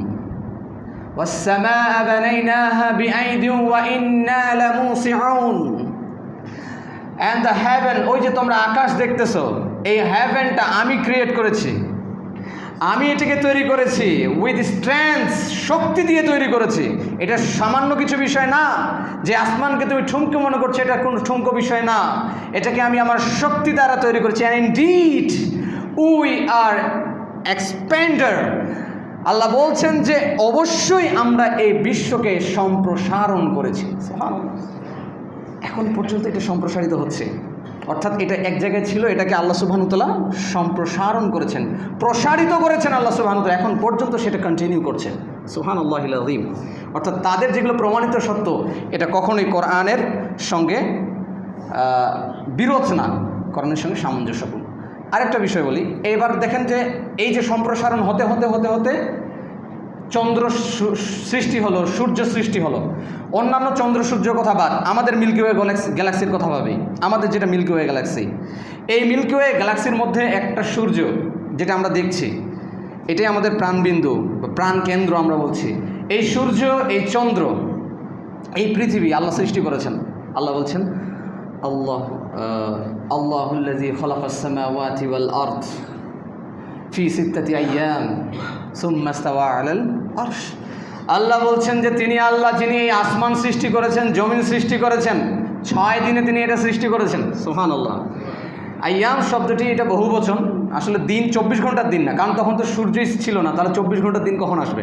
ওয়াস-সামাআ বানাইনাহা বিআইদিন ওয়া ইন্না লামুসিউন। অ্যান্ড দ্য হেভেন, ওই যে তোমরা আকাশ দেখতেছো, এই হেভেনটা আমি ক্রিয়েট করেছি, আমি এটাকে তৈরি করেছি উইথ স্ট্রেংথ, শক্তি দিয়ে তৈরি করেছি। এটা সামান্য কিছু বিষয় না যে আসমানকে তুমি ঠুমকে মনে করছো, এটা কোনো ঠুমকো বিষয় না, এটাকে আমি আমার শক্তি দ্বারা তৈরি করেছি। And indeed we are expander. আল্লাহ বলছেন যে অবশ্যই আমরা এই বিশ্বকে সম্প্রসারণ করেছি। এখন পর্যন্ত এটা সম্প্রসারিত হচ্ছে, অর্থাৎ এটা এক জায়গায় ছিল, এটাকে আল্লাহ সুবহানাহু ওয়া তাআলা সম্প্রসারণ করেছেন, প্রসারিত করেছেন আল্লাহ সুবহানাহু ওয়া তাআলা, এখন পর্যন্ত সেটা কন্টিনিউ করছে। সুবহানাল্লাহিল আযীম। অর্থাৎ তাদের যেগুলো প্রমাণিত সত্য, এটা কখনোই কোরআনের সঙ্গে বিরোধ না, কোরআনের সঙ্গে সামঞ্জস্যপূর্ণ। আরেকটা বিষয় বলি, এবার দেখেন যে এই যে সম্প্রসারণ হতে হতে হতে হতে চন্দ্র সৃষ্টি হলো, সূর্য সৃষ্টি হলো, অন্যান্য চন্দ্র সূর্য কথা বাদ, আমাদের মিল্কি ওয়ে গ্যালাক্সির কথা ভাবি। আমাদের যেটা মিল্কি ওয়ে গ্যালাক্সি, এই মিল্কি ওয়ে গ্যালাক্সির মধ্যে একটা সূর্য যেটা আমরা দেখছি, এটাই আমাদের প্রাণবিন্দু, প্রাণ কেন্দ্র আমরা বলছি। এই সূর্য, এই চন্দ্র, এই পৃথিবী আল্লাহ সৃষ্টি করেছেন। আল্লাহ বলছেন আল্লাহুল্লাযী খালাকাস সামাওয়াতি ওয়াল আরদ ফি সিত্তাতি আইয়াম সুম্মা ইস্তাওয়া আলাল আরশ। আল্লাহ বলছেন যে তিনি আল্লাহ, যিনি এই আসমান সৃষ্টি করেছেন, জমিন সৃষ্টি করেছেন, 6 দিনে তিনি এটা সৃষ্টি করেছেন। সুবহানাল্লাহ। আইয়াম শব্দটি এটা বহুবচন, আসলে দিন 24 ঘন্টার দিন না, কারণ তখন তো সূর্যই ছিল না, তাহলে 24 ঘন্টার দিন কখন আসবে,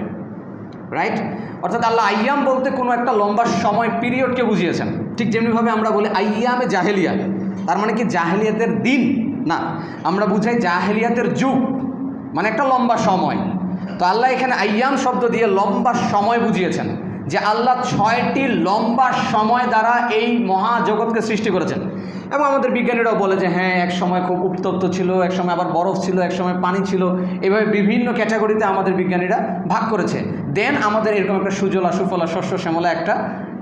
রাইট? অর্থাৎ আল্লাহ আইয়াম বলতে কোনো একটা লম্বা সময় পিরিয়ডকে বুঝিয়েছেন। ঠিক যেমনিভাবে আমরা বলি আইয়ামে জাহেলিয়া, তার মানে কি জাহেলিয়াতের দিন না, আমরা বুঝাই জাহেলিয়াতের যুগ, মানে একটা লম্বা সময়। তো আল্লাহ এখানে আইয়াম শব্দ দিয়ে লম্বা সময় বুঝিয়েছেন, যে আল্লাহ 6টি লম্বা সময় দ্বারা এই মহাজগৎকে সৃষ্টি করেছেন। এবং আমাদের বিজ্ঞানীরাও বলে যে হ্যাঁ, এক সময় খুব উত্তপ্ত ছিল, এক সময় আবার বরফ ছিল, এক সময় পানি ছিল, এভাবে বিভিন্ন ক্যাটাগরিতে আমাদের বিজ্ঞানীরা ভাগ করেছে। দেন আমাদের এরকম একটা সুজলা সুফলা শস্য শ্যামলা একটা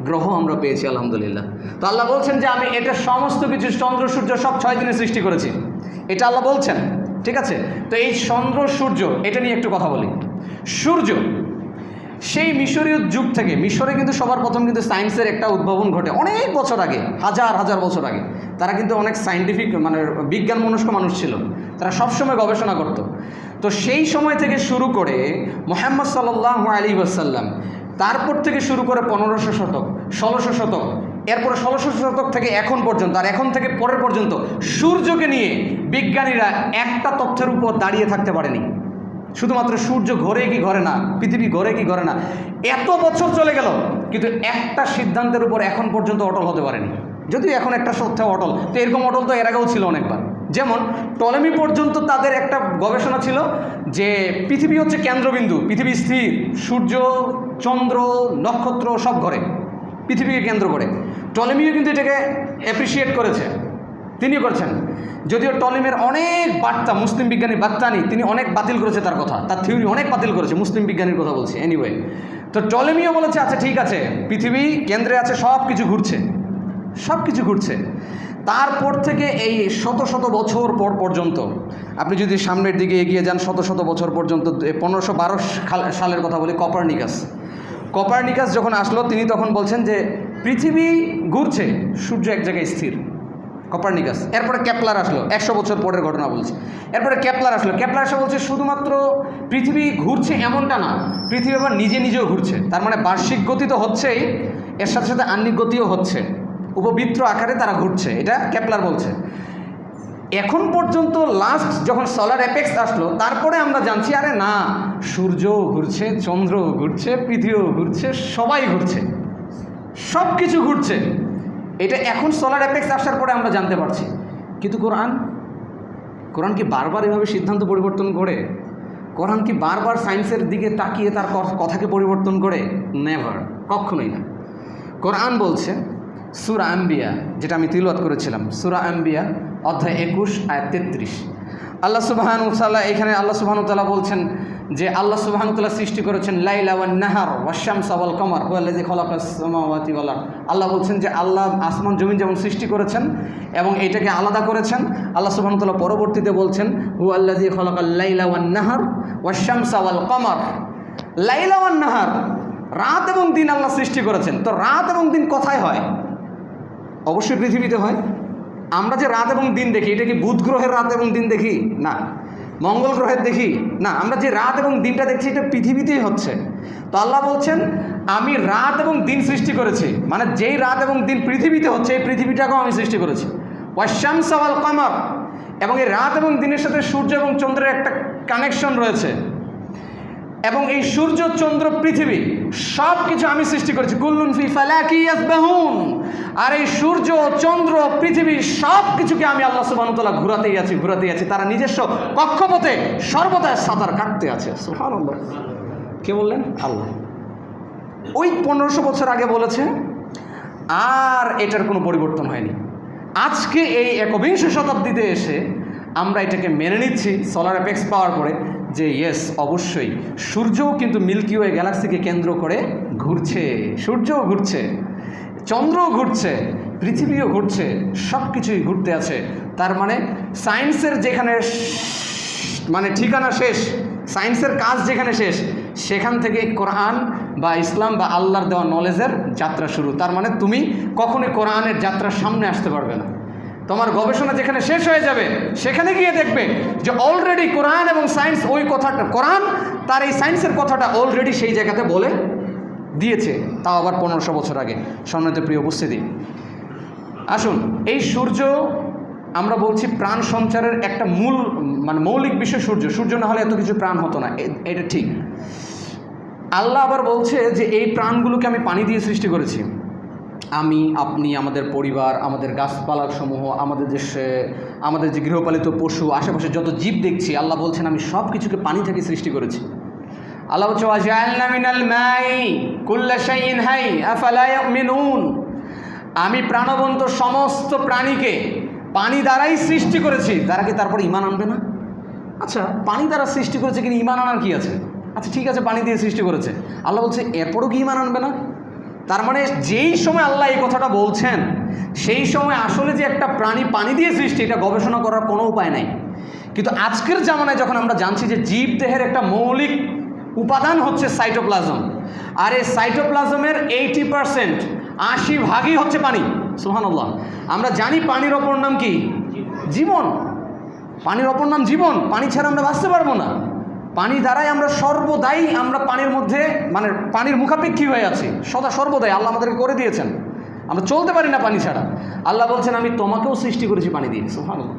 গ্রহ আমরা পেয়েছি, আলহামদুলিল্লাহ। তো আল্লাহ বলছেন যে আমি এটা সমস্ত কিছু চন্দ্র সূর্য সব 6 দিনে সৃষ্টি করেছি, এটা আল্লাহ বলছেন। ঠিক আছে, তো এই চন্দ্র সূর্য এটা নিয়ে একটু কথা বলি। সূর্য সেই মিশরীয় যুগ থেকে, মিশরে কিন্তু সবার প্রথম কিন্তু সায়েন্সের একটা উদ্ভাবন ঘটে অনেক বছর আগে, হাজার হাজার বছর আগে। তারা কিন্তু অনেক সায়েন্টিফিক, মানে বিজ্ঞান মনস্ক মানুষ ছিল, তারা সবসময় গবেষণা করত। তো সেই সময় থেকে শুরু করে মুহাম্মদ সাল্লাল্লাহু আলাইহি ওয়াসাল্লাম, তারপর থেকে শুরু করে 1500 শতক, 1600 শতক, এরপরে 1600 শতক থেকে এখন পর্যন্ত, আর এখন থেকে পরের পর্যন্ত সূর্যকে নিয়ে বিজ্ঞানীরা একটা তথ্যের উপর দাঁড়িয়ে থাকতে পারেনি। শুধুমাত্র সূর্য ঘোরে কি ঘরে না, পৃথিবী ঘোরে কি ঘরে না, এত বছর চলে গেল, কিন্তু একটা সিদ্ধান্তের উপর এখন পর্যন্ত অটল হতে পারেনি। যদিও এখন একটা সত্যে অটল, তো এরকম অটল তো এর আগেও ছিল অনেকবার। যেমন টলেমি পর্যন্ত তাদের একটা গবেষণা ছিল যে পৃথিবী হচ্ছে কেন্দ্রবিন্দু, পৃথিবী স্থির, সূর্য চন্দ্র নক্ষত্র সব ঘরে, পৃথিবীকে কেন্দ্র করে। টলেমিও কিন্তু এটাকে অ্যাপ্রিসিয়েট করেছে, তিনিও করছেন। যদিও টলেমের অনেক বার্তা, মুসলিম বিজ্ঞানী বাত্তানি, তিনি অনেক বাতিল করেছে তার কথা, তার থিওরি অনেক বাতিল করেছে, মুসলিম বিজ্ঞানীর কথা বলছি। এনিওয়ে, তো টলেমিও বলেছে আচ্ছা ঠিক আছে, পৃথিবী কেন্দ্রে আছে, সব কিছু ঘুরছে, সব কিছু ঘুরছে। তারপর থেকে এই শত শত বছর পর পর্যন্ত, আপনি যদি সামনের দিকে এগিয়ে যান শত শত বছর পর্যন্ত, 1512 সালের কথা বলি, কপারনিকাস যখন আসলো, তিনি তখন বলছেন যে পৃথিবী ঘুরছে, সূর্য এক জায়গায় স্থির। কপারনিকাস। এরপরে কেপলার আসলো, 100 বছর পরের ঘটনা বলছে। এরপরে কেপলার আসলো, কেপলার এসে বলছে শুধুমাত্র পৃথিবী ঘুরছে এমনটা না, পৃথিবী আবার নিজে নিজেও ঘুরছে। তার মানে বার্ষিক গতি তো হচ্ছেই, এর সাথে সাথে আহ্নিক গতিও হচ্ছে, উপবৃত্ত আকারে তারা ঘুরছে, এটা কেপলার বলছে। এখন পর্যন্ত লাস্ট যখন সোলার অ্যাপেক্স আসলো, তারপরে আমরা জানছি আরে না, সূর্যও ঘুরছে, চন্দ্রও ঘুরছে, পৃথিবীও ঘুরছে, সবাই ঘুরছে, সব কিছু ঘুরছে। এটা এখন সোলার অ্যাপেক্স আসার পরে আমরা জানতে পারছি। কিন্তু কোরআন কি বারবার এভাবে সিদ্ধান্ত পরিবর্তন করে? কোরআন কি বারবার সায়েন্সের দিকে তাকিয়ে তার কথাকে পরিবর্তন করে? নেভার, কখনোই না। কোরআন বলছে সূরা আম্বিয়া, যেটা আমি তিলাওয়াত করেছিলাম, সূরা আম্বিয়া অধ্যায় 21 আয়াত 33, আল্লাহ সুবহানাহু ওয়া তাআলা, এখানে আল্লাহ সুবহানাহু ওয়া তাআলা বলছেন যে আল্লাহ সুবহানাহু ওয়া তাআলা সৃষ্টি করেছেন লাইলা ওয়ান নাহার ওয়াশ শামসা ওয়াল কমার হুয়াল্লাযী খালাকাস সামাওয়াতি ওয়াল আরদ। আল্লাহ বলছেন যে আল্লাহ আসমান জমিন যেমন সৃষ্টি করেছেন এবং এটাকে আলাদা করেছেন, আল্লাহ সুবহানাহু ওয়া তাআলা পরবর্তীতে বলছেন হুয়াল্লাযী খালাকাল লাইলা ওয়ান নাহার ওয়াশ শামসা ওয়াল কমার। লাইলা ওয়ান নাহার, রাত এবং দিন আল্লাহ সৃষ্টি করেছেন। তো রাত এবং দিন কোথায় হয়? অবশ্যই পৃথিবীতে হয়। আমরা যে রাত এবং দিন দেখি, এটা কি বুধ গ্রহের রাত এবং দিন দেখি? না। মঙ্গল গ্রহের দেখি? না। আমরা যে রাত এবং দিনটা দেখছি, এটা পৃথিবীতেই হচ্ছে। তো আল্লাহ বলছেন আমি রাত এবং দিন সৃষ্টি করেছি, মানে যেই রাত এবং দিন পৃথিবীতে হচ্ছে, এই পৃথিবীটাকেও আমি সৃষ্টি করেছি। ওয়াশ-শামসা ওয়াল কমার, এবং এই রাত এবং দিনের সাথে সূর্য এবং চন্দ্রের একটা কানেকশন রয়েছে। এবং এই সূর্য চন্দ্র পৃথিবী সব কিছু আমি সৃষ্টি করেছি। কুল্লুন ফি ফালাকি ইয়াসবাহুন। আর এই সূর্য চন্দ্র পৃথিবী সব কিছুকে আমি আল্লাহ সুবহানাহু ওয়া তাআলা ঘোরাতেই আছি। তারা নিজস্ব কক্ষপথে সর্বদা সাঁতার কাটতে আছে। সুবহানাল্লাহ। কে বললেন? আল্লাহ। ওই 1500 বছর আগে বলেছে, আর এটার কোনো পরিবর্তন হয়নি। আজকে এই 21 শতাব্দীতে এসে আমরা এটাকে মেনে নিচ্ছি সোলার অ্যাপেক্স পাওয়ার পরে, যে ইয়েস, অবশ্যই সূর্যও কিন্তু মিল্কি ওয়ে গ্যালাক্সিকে কেন্দ্র করে ঘুরছে, সূর্যও ঘুরছে, চন্দ্রও ঘুরছে, পৃথিবীও ঘুরছে, সব কিছুই ঘুরতে আছে। তার মানে সায়েন্সের যেখানে মানে ঠিকানা শেষ, সায়েন্সের কাজ যেখানে শেষ, সেখান থেকে কোরআন বা ইসলাম বা আল্লাহর দেওয়া নলেজের যাত্রা শুরু। তার মানে তুমি কখনোই কোরআনের যাত্রার সামনে আসতে পারবে না। তোমার গবেষণা যেখানে শেষ হয়ে যাবে, সেখানে গিয়ে দেখবে যে অলরেডি কোরআন এবং সায়েন্স ওই কথাটা, কোরআন তার এই সায়েন্সের কথাটা অলরেডি সেই জায়গাতে বলে দিয়েছে, তাও আবার 1500 বছর আগে। সম্মানিত প্রিয় উপস্থিতি, আসুন, এই সূর্য আমরা বলছি প্রাণ সঞ্চারের একটা মূল মানে মৌলিক বিষয় সূর্য। সূর্য না হলে এত কিছু প্রাণ হতো না, এটা ঠিক। আল্লাহ আবার বলছে যে এই প্রাণগুলোকে আমি পানি দিয়ে সৃষ্টি করেছি। আমি, আপনি, আমাদের পরিবার, আমাদের গাছপালার সমূহ, আমাদের যে গৃহপালিত পশু, আশেপাশে যত জীব দেখছি, আল্লাহ বলছেন আমি সব কিছুকে পানি থেকে সৃষ্টি করেছি। আল্লাহ বলছে ওয়াজআলনা মিনাল মাই কুল্লা শাইইন হাই আফালা ইউমিনুন, আমি প্রাণবন্ত সমস্ত প্রাণীকে পানি দ্বারাই সৃষ্টি করেছি। তারা কি তারপরে ঈমান আনবে না? আচ্ছা, পানি দ্বারা সৃষ্টি করেছে, কিন্তু ঈমান আনার কি আছে? আচ্ছা ঠিক আছে, পানি দিয়ে সৃষ্টি করেছে, আল্লাহ বলছে এরপরও কি ঈমান আনবে না? তার মানে যেই সময় আল্লাহ এই কথাটা বলছেন, সেই সময় আসলে যে একটা প্রাণী পানি দিয়ে সৃষ্টি, এটা গবেষণা করার কোনো উপায় নাই। কিন্তু আজকের জামানায় যখন আমরা জানছি যে জীব দেহের একটা মৌলিক উপাদান হচ্ছে সাইটোপ্লাজম, আর এই সাইটোপ্লাজমের 80% 80% হচ্ছে পানি। সুবহানাল্লাহ। আমরা জানি পানির অপর নাম কি? জীবন। পানির অপর নাম জীবন। পানি ছাড়া আমরা বাঁচতে পারবো না। পানি দ্বারাই আমরা সর্বদাই আমরা পানির মধ্যে মানে পানির মুখাপেক্ষী হয়ে আছি সর্বদাই। আল্লাহ আমাদেরকে করে দিয়েছেন, আমরা চলতে পারি না পানি ছাড়া। আল্লাহ বলছেন আমি তোমাকেও সৃষ্টি করেছি পানি দিয়ে। সুবহানাল্লাহ।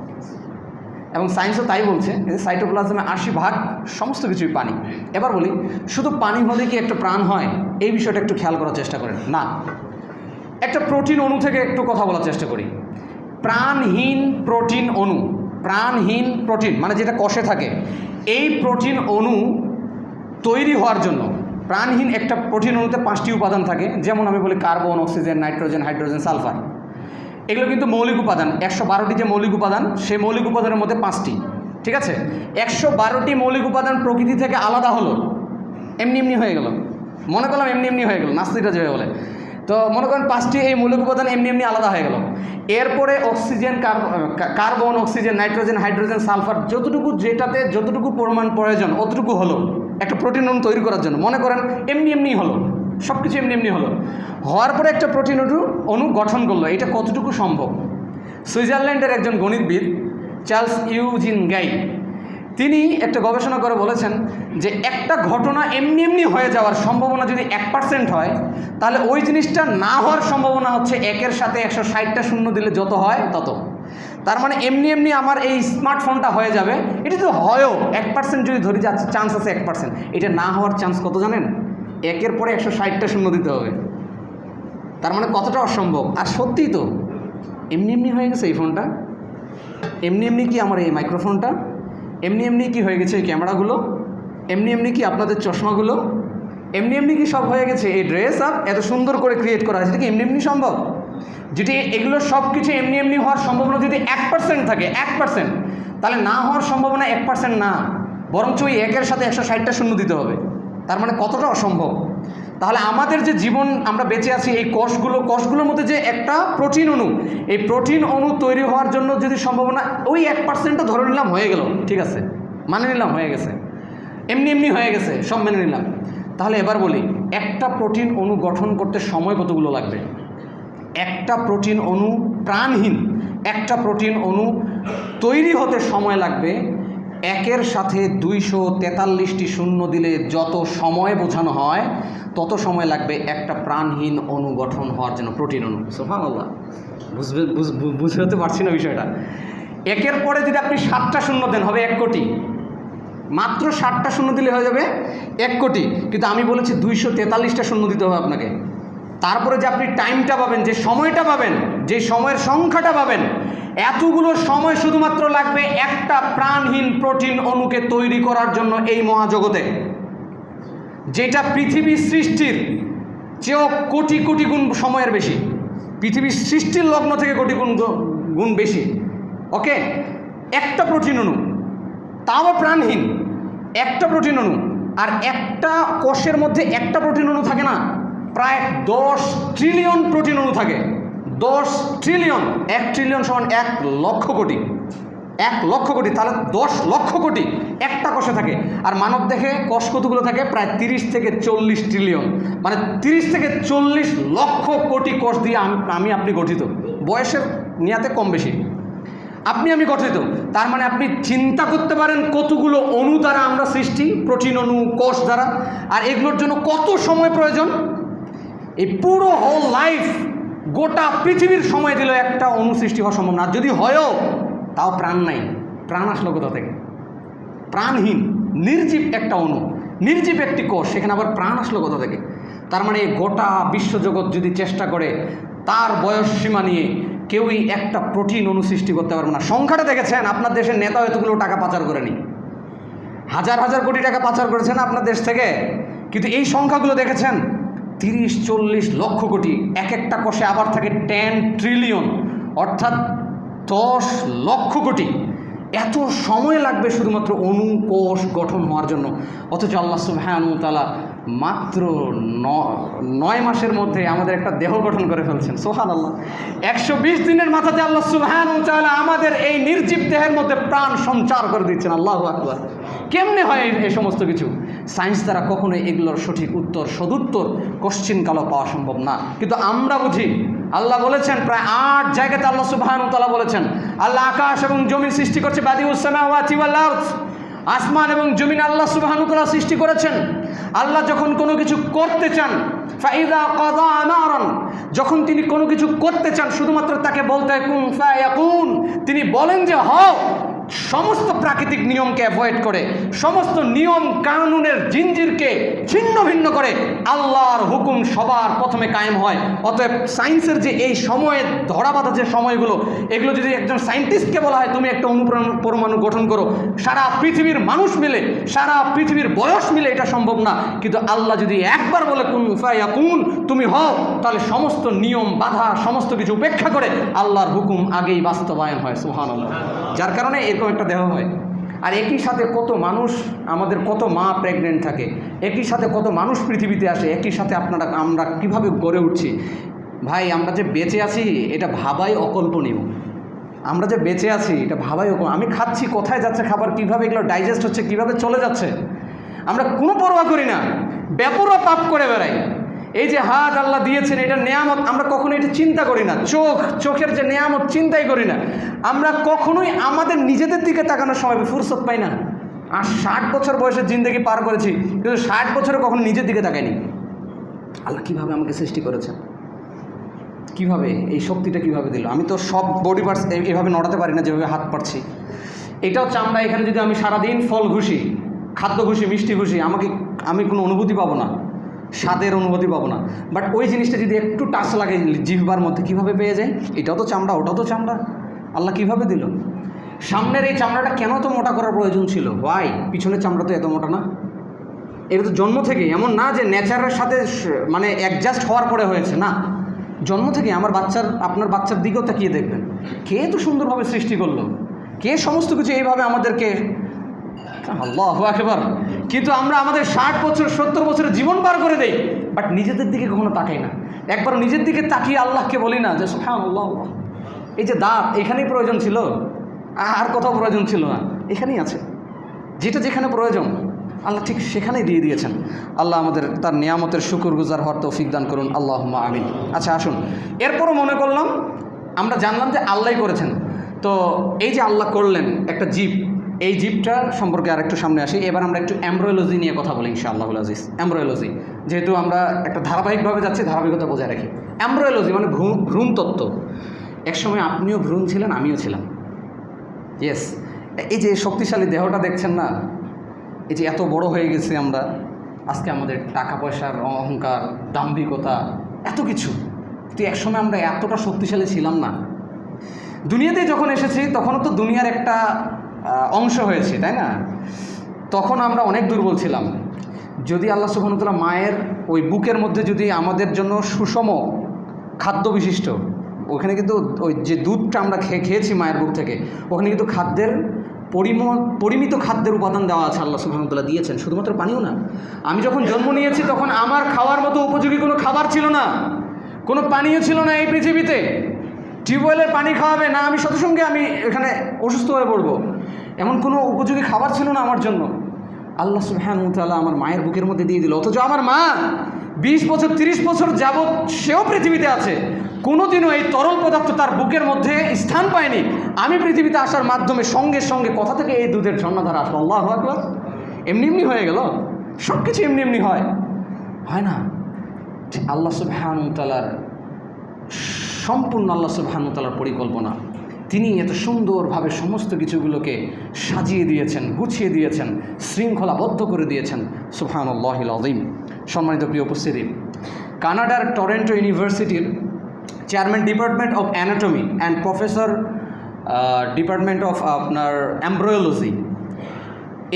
এবং সায়েন্সও তাই বলছে, সাইটোপ্লাজমে 80% সমস্ত কিছুই পানি। এবার বলি, শুধু পানি হলে কি একটা প্রাণ হয়? এই বিষয়টা একটু খেয়াল করার চেষ্টা করেন। না, একটা প্রোটিন অণু থেকে একটু কথা বলার চেষ্টা করি। প্রাণহীন প্রোটিন অণু, প্রাণহীন প্রোটিন মানে যেটা কষে থাকে, এই প্রোটিন অণু তৈরি হওয়ার জন্য প্রাণহীন একটা প্রোটিন অণুতে 5টি উপাদান থাকে। যেমন আমি বলি carbon, oxygen, nitrogen, hydrogen, sulphur. এগুলো কিন্তু মৌলিক উপাদান। 112টি যে মৌলিক উপাদান, সেই মৌলিক উপাদানের মধ্যে 5টি, ঠিক আছে? 112টি মৌলিক উপাদান প্রকৃতি থেকে আলাদা হলো, এমনি এমনি হয়ে গেল। মনে করলাম এমনি এমনি হয়ে গেল, নাস্তিকরা যেভাবে বলে। তো মনে করেন 5টি এই মৌলিক উপাদান এমনি এমনি আলাদা হয়ে গেল। এরপরে oxygen, carbon, oxygen, nitrogen, hydrogen, sulphur, যেটাতে যতটুকু পরিমাণ প্রয়োজন অতটুকু হলো একটা প্রোটিন অণু তৈরি করার জন্য। মনে করেন এমনি এমনি হলো, সব কিছু এমনি এমনি হলো। হওয়ার পরে একটা প্রোটিন অণু গঠন করলো। এটা কতটুকু সম্ভব? সুইজারল্যান্ডের একজন গণিতবিদ চার্লস ইউজিন গাই, তিনি একটা গবেষণা করে বলেছেন যে একটা ঘটনা এমনি এমনি হয়ে যাওয়ার সম্ভাবনা যদি 1% হয়, তাহলে ওই জিনিসটা না হওয়ার সম্ভাবনা হচ্ছে 1-এর সাথে 160টা শূন্য দিলে যত হয় তত। তার মানে এমনি এমনি আমার এই স্মার্টফোনটা হয়ে যাবে, এটা তো হয়ও 1% যদি ধরে যাচ্ছে, চান্স আছে 1%। এটা না হওয়ার চান্স কত জানেন? 1-এর পরে 160টা শূন্য দিতে হবে। তার মানে কতটা অসম্ভব। আর সত্যিই তো এমনি এমনি হয়ে গেছে এই ফোনটা, এমনি এমনি কি আমার এই মাইক্রোফোনটা, এমনি এমনি কি হয়ে গেছে এই ক্যামেরাগুলো, এমনি এমনি কি আপনাদের চশমাগুলো, এমনি এমনি কি সব হয়ে গেছে এই ড্রেস আপ এত সুন্দর করে ক্রিয়েট করা হয়েছে, এটা কি এমনি এমনি সম্ভব? যদি এগুলো সব কিছু এমনি এমনি হওয়ার সম্ভাবনা যদি 1% থাকে, 1%, তাহলে না হওয়ার সম্ভাবনা 1% না, বরঞ্চ ওই 1-এর সাথে 160টা শূন্য দিতে হবে। তার মানে কতটা অসম্ভব। তাহলে আমাদের যে জীবন আমরা বেঁচে আছি, এই কোষগুলোর মধ্যে যে একটা প্রোটিন অণু, এই প্রোটিন অণু তৈরি হওয়ার জন্য যদি সম্ভাবনা ওই 1%টা ধরে নিলাম হয়ে গেল, ঠিক আছে, মানে নিলাম হয়ে গেছে, এমনি এমনি হয়ে গেছে, সব মেনে নিলাম। তাহলে এবার বলি, একটা প্রোটিন অণু গঠন করতে সময় কতগুলো লাগবে? একটা প্রোটিন অণু, প্রাণহীন একটা প্রোটিন অণু তৈরি হতে সময় লাগবে 1-এর সাথে 243টি শূন্য দিলে যত সময় বোঝানো হয়, তত সময় লাগবে একটা প্রাণহীন অণু গঠন হওয়ার জন্য, প্রোটিন অণু। সুবহানাল্লাহ। বুঝতে পারছি না বিষয়টা। 1-এর পরে যদি আপনি 7টা শূন্য দেন, হবে 1 কোটি। মাত্র 7টা শূন্য দিলে হয়ে যাবে 1 কোটি। কিন্তু আমি বলেছি 243টা শূন্য দিতে হবে আপনাকে। তারপরে যে আপনি টাইমটা পাবেন, যে সময়টা পাবেন, যে সময়ের সংখ্যাটা পাবেন, এতগুলো সময় শুধুমাত্র লাগবে একটা প্রাণহীন প্রোটিন অণুকে তৈরি করার জন্য এই মহাজগতে, যেটা পৃথিবীর সৃষ্টির চেয়েও কোটি কোটি গুণ সময়ের বেশি, পৃথিবীর সৃষ্টির লগ্ন থেকে কোটি গুণ বেশি। ওকে, একটা প্রোটিন অণু, তাও প্রাণহীন, একটা প্রোটিন অণু, আর একটা কোষের মধ্যে একটা প্রোটিন অণু থাকে না, প্রায় 10 ট্রিলিয়ন প্রোটিন অণু থাকে। 10 ট্রিলিয়ন, 1 ট্রিলিয়ন সমান 1 লক্ষ কোটি, 1 লক্ষ কোটি, তাহলে 10 লক্ষ কোটি একটা কোষে থাকে। আর মানব দেহে কোষ কতগুলো থাকে? প্রায় 30 থেকে 40 ট্রিলিয়ন, মানে 30 থেকে 40 লক্ষ কোটি কোষ দিয়ে আমি আপনি গঠিত। বয়সের নিয়াতে কম বেশি আপনি আমি গঠিত। তার মানে আপনি চিন্তা করতে পারেন কতগুলো অণু দ্বারা আমরা সৃষ্টি, প্রোটিন অণু, কোষ দ্বারা, আর এগুলোর জন্য কত সময় প্রয়োজন। এই পুরো হোল লাইফ, গোটা পৃথিবীর সময় দিল একটা অণু সৃষ্টি হওয়া সম্ভব না। যদি হয়ও তাও প্রাণ নাই। প্রাণ আসলো কোথা থেকে? প্রাণহীন নির্জীব একটা অণু, নির্জীব একটি কোষ, সেখানে আবার প্রাণ আসলো কোথা থেকে? তার মানে গোটা বিশ্বজগৎ যদি চেষ্টা করে, তার বয়স সীমা নিয়ে কেউই একটা প্রোটিন অণু সৃষ্টি করতে পারবে না। সংখ্যাটা দেখেছেন? আপনার দেশের নেতা এতগুলো টাকা পাচার করেনি, হাজার হাজার কোটি টাকা পাচার করেছেন আপনার দেশ থেকে, কিন্তু এই সংখ্যাগুলো দেখেছেন? 30-40 লক্ষ কোটি। এক একটা কোষে আবার থাকে 10 ট্রিলিয়ন, অর্থাৎ 10 লক্ষ কোটি। এত সময় লাগবে শুধুমাত্র অণু কোষ গঠন হওয়ার জন্য, অথচ আল্লাহ সুবহানাহু ওয়া তাআলা মাত্র 9 মাসের মধ্যে আমাদের একটা দেহ গঠন করে ফেলছেন। সুবহানাল্লাহ। 120 দিনের মাথাতে আল্লাহ সুবহানাহু ওয়া তাআলা আমাদের এই নির্জীব দেহের মধ্যে প্রাণ সঞ্চার করে দিচ্ছেন। আল্লাহু আকবার। কেমনে হয় এই সমস্ত কিছু? সায়েন্স দ্বারা কখনোই এগুলোর সঠিক উত্তর, সদুত্তর কোশ্চিনকালও পাওয়া সম্ভব না। কিন্তু আমরা বুঝি। আল্লাহ বলেছেন, প্রায় 8 জায়গাতে আল্লাহ সুবহানাহু ওয়া তাআলা বলেছেন, আল্লাহ আকাশ এবং জমিন সৃষ্টি করছে। বাদিউস সামাওয়াতি ওয়াল আরদ, আসমান এবং জমিন আল্লাহ সুবহানাহু ওয়া তাআলা সৃষ্টি করেছেন। আল্লাহ যখন কোনো কিছু করতে চান, ফাইযা কাযা আমরান, যখন তিনি কোনো কিছু করতে চান, শুধুমাত্র তাকে বলতে হয় কুন ফায়াকুন, তিনি বলেন যে হও। সমস্ত প্রাকৃতিক নিয়মকে অ্যাভয়েড করে, সমস্ত নিয়ম কানুনের জিঞ্জিরকে ছিন্ন ভিন্ন করে আল্লাহর হুকুম সবার প্রথমে কায়েম হয়। অতএব সায়েন্সের যে এই সময়ের ধরাবাঁধা যে সময়গুলো, এগুলো যদি একজন সায়েন্টিস্টকে বলা হয় তুমি একটা পরমাণু গঠন করো, সারা পৃথিবীর মানুষ মিলে, সারা পৃথিবীর বয়স মিলে এটা সম্ভব না। কিন্তু আল্লাহ যদি একবার বলে কুন ফায়াকুন, তুমি হও, তাহলে সমস্ত নিয়ম বাধা সমস্ত কিছু উপেক্ষা করে আল্লাহর হুকুম আগেই বাস্তবায়ন হয়। সুবহানাল্লাহ। যার কারণে এরকম একটা দেহ হয়। আর একই সাথে কত মানুষ, আমাদের কত মা প্রেগনেন্ট থাকে, একই সাথে কত মানুষ পৃথিবীতে আসে, একই সাথে আমরা কিভাবে গড়ে উঠছি। ভাই, আমরা যে বেঁচে আছি এটা ভাবাই অকল্পনীয়। আমরা যে বেঁচে আছি এটা ভাবাই আমি খাচ্ছি, কোথায় যাচ্ছে খাবার, কিভাবে এগুলো ডাইজেস্ট হচ্ছে, কিভাবে চলে যাচ্ছে, আমরা কোনো পরোয়া করি না, বেপরোয়া পাপ করে বেড়াই। এই যে হাত আল্লাহ দিয়েছেন, এটা নেয়ামত, আমরা কখনো এটা চিন্তা করি না। চোখের যে নেয়ামত চিন্তাই করি না। আমরা কখনোই আমাদের নিজেদের দিকে তাকানোর সময় ফুরসত পাই না। আর 60 বছর বয়সের জিন্দেগি পার করেছি, কিন্তু 60 বছরে কখনো নিজের দিকে তাকাইনি। আল্লাহ কীভাবে আমাকে সৃষ্টি করেছেন, কিভাবে এই শক্তিটা কিভাবে দিল। আমি তো সব বডি পার্টস এইভাবে নড়াতে পারি না যেভাবে হাত পারছি। এটাও চামড়া, এখানে যদি আমি সারাদিন ফল ঘুষি, খাদ্য ঘুষি, মিষ্টি ঘুষি, আমি কোনো অনুভূতি পাবো না, স্বাদের অনুভূতি পাবো না। বাট ওই জিনিসটা যদি একটু টাচ লাগে জিহ্বার মধ্যে, কীভাবে পেয়ে যায়? এটাও তো চামড়া, ওটাও তো চামড়া, আল্লাহ কীভাবে দিল। সামনের এই চামড়াটা কেন তো মোটা করার প্রয়োজন ছিল? ওয়াই? পিছনের চামড়া তো এত মোটা না। এটা তো জন্ম থেকে, এমন না যে নেচারের সাথে মানে অ্যাডজাস্ট হওয়ার পরে হয়েছে, না, জন্ম থেকে। আপনার বাচ্চার দিকেও তাকিয়ে দেখবেন, কে তো সুন্দরভাবে সৃষ্টি করলো, কে সমস্ত কিছু এইভাবে আমাদেরকে, আল্লাহু আকবার। কিন্তু আমরা আমাদের 60 বছর 70 বছরের জীবন পার করে দেই, বাট নিজেদের দিকে কখনো তাকাই না। একবার নিজের দিকে তাকিয়ে আল্লাহকে বলি না যে সুবহানাল্লাহ, এই যে দাঁত, এখানেই প্রয়োজন ছিল, আর কোথাও প্রয়োজন ছিল না, এখানেই আছে। যেটা যেখানে প্রয়োজন আল্লাহ ঠিক সেখানেই দিয়ে দিয়েছেন। আল্লাহ আমাদের তার নিয়ামতের শুকরগুজার হওয়ার তৌফিক দান করুন, আল্লাহুম্মা আমিন। আচ্ছা, আসুন, এরপরও মনে করলাম, আমরা জানলাম যে আল্লাহই করেছেন। তো এই যে আল্লাহ করলেন একটা জীব, এই জীবটা সম্পর্কে আরেকটু সামনে আসি। এবার আমরা একটু এমব্রায়োলজি নিয়ে কথা বলি ইনশাআল্লাহুল আজিজ। এমব্রায়োলজি, যেহেতু আমরা একটা ধারাবাহিকভাবে যাচ্ছি, ধারাবাহিকতা বজায় রাখি। এমব্রায়োলজি মানে ভ্রূণ তত্ত্ব। একসময় আপনিও ভ্রূণ ছিলেন, আমিও ছিলাম। ইয়েস, এই যে শক্তিশালী দেহটা দেখছেন না, এই যে এত বড় হয়ে গেছে আমরা আজকে, আমাদের টাকা পয়সার অহংকার, দাম্ভিকতা, এত কিছু, কিন্তু একসময় আমরা এতটা শক্তিশালী ছিলাম না। দুনিয়াতে যখন এসেছি তখনও তো দুনিয়ার একটা অংশ হয়েছে, তাই না? তখন আমরা অনেক দুর্বল ছিলাম। যদি আল্লাহ সুবহানাহু ওয়া তাআলা মায়ের ওই বুকের মধ্যে যদি আমাদের জন্য সুষম খাদ্য বিশিষ্ট, ওখানে কিন্তু ওই যে দুধটা আমরা খেয়েছি মায়ের বুক থেকে, ওখানে কিন্তু খাদ্যের পরিমিত খাদ্যের উপাদান দেওয়া আছে, আল্লাহ সুবহানাহু ওয়া তাআলা দিয়েছেন। শুধুমাত্র পানিও না, আমি যখন জন্ম নিয়েছি তখন আমার খাওয়ার মতো উপযোগী কোনো খাবার ছিল না, কোনো পানীয় ছিল না এই পৃথিবীতে। টিউবওয়েলের পানি খাওয়াবে না, আমি সাথে সঙ্গে আমি এখানে অসুস্থ হয়ে পড়বো, এমন কোনো উপযোগী খাবার ছিল না আমার জন্য। আল্লাহ সুবহানাহু ওয়া তাআলা আমার মায়ের বুকের মধ্যে দিয়ে দিল, অথচ আমার মা 20 বছর 30 বছর যাবৎ সেও পৃথিবীতে আছে, কোনোদিনও এই তরল পদার্থ তার বুকের মধ্যে স্থান পায়নি। আমি পৃথিবীতে আসার মাধ্যমে সঙ্গে সঙ্গে কোথা থেকে এই দুধের ঝর্ণাধারা আসলো? আল্লাহু আকবার। এমনি এমনি হয়ে গেল, সব কিছু এমনি এমনি হয় না। আল্লাহ সুবহানাহু ওয়া তাআলার সম্পূর্ণ আল্লাহ সুবহানাহু ওয়া তাআলার পরিকল্পনা। তিনি এত সুন্দরভাবে সমস্ত কিছুগুলোকে সাজিয়ে দিয়েছেন, গুছিয়ে দিয়েছেন, শৃঙ্খলাবদ্ধ করে দিয়েছেন। সুবহানাল্লাহিল আযীম। সম্মানিত প্রিয় উপস্থিতি, কানাডার টরন্টো ইউনিভার্সিটির chairman department of anatomy and professor department of আপনার এমব্রয়োলজি,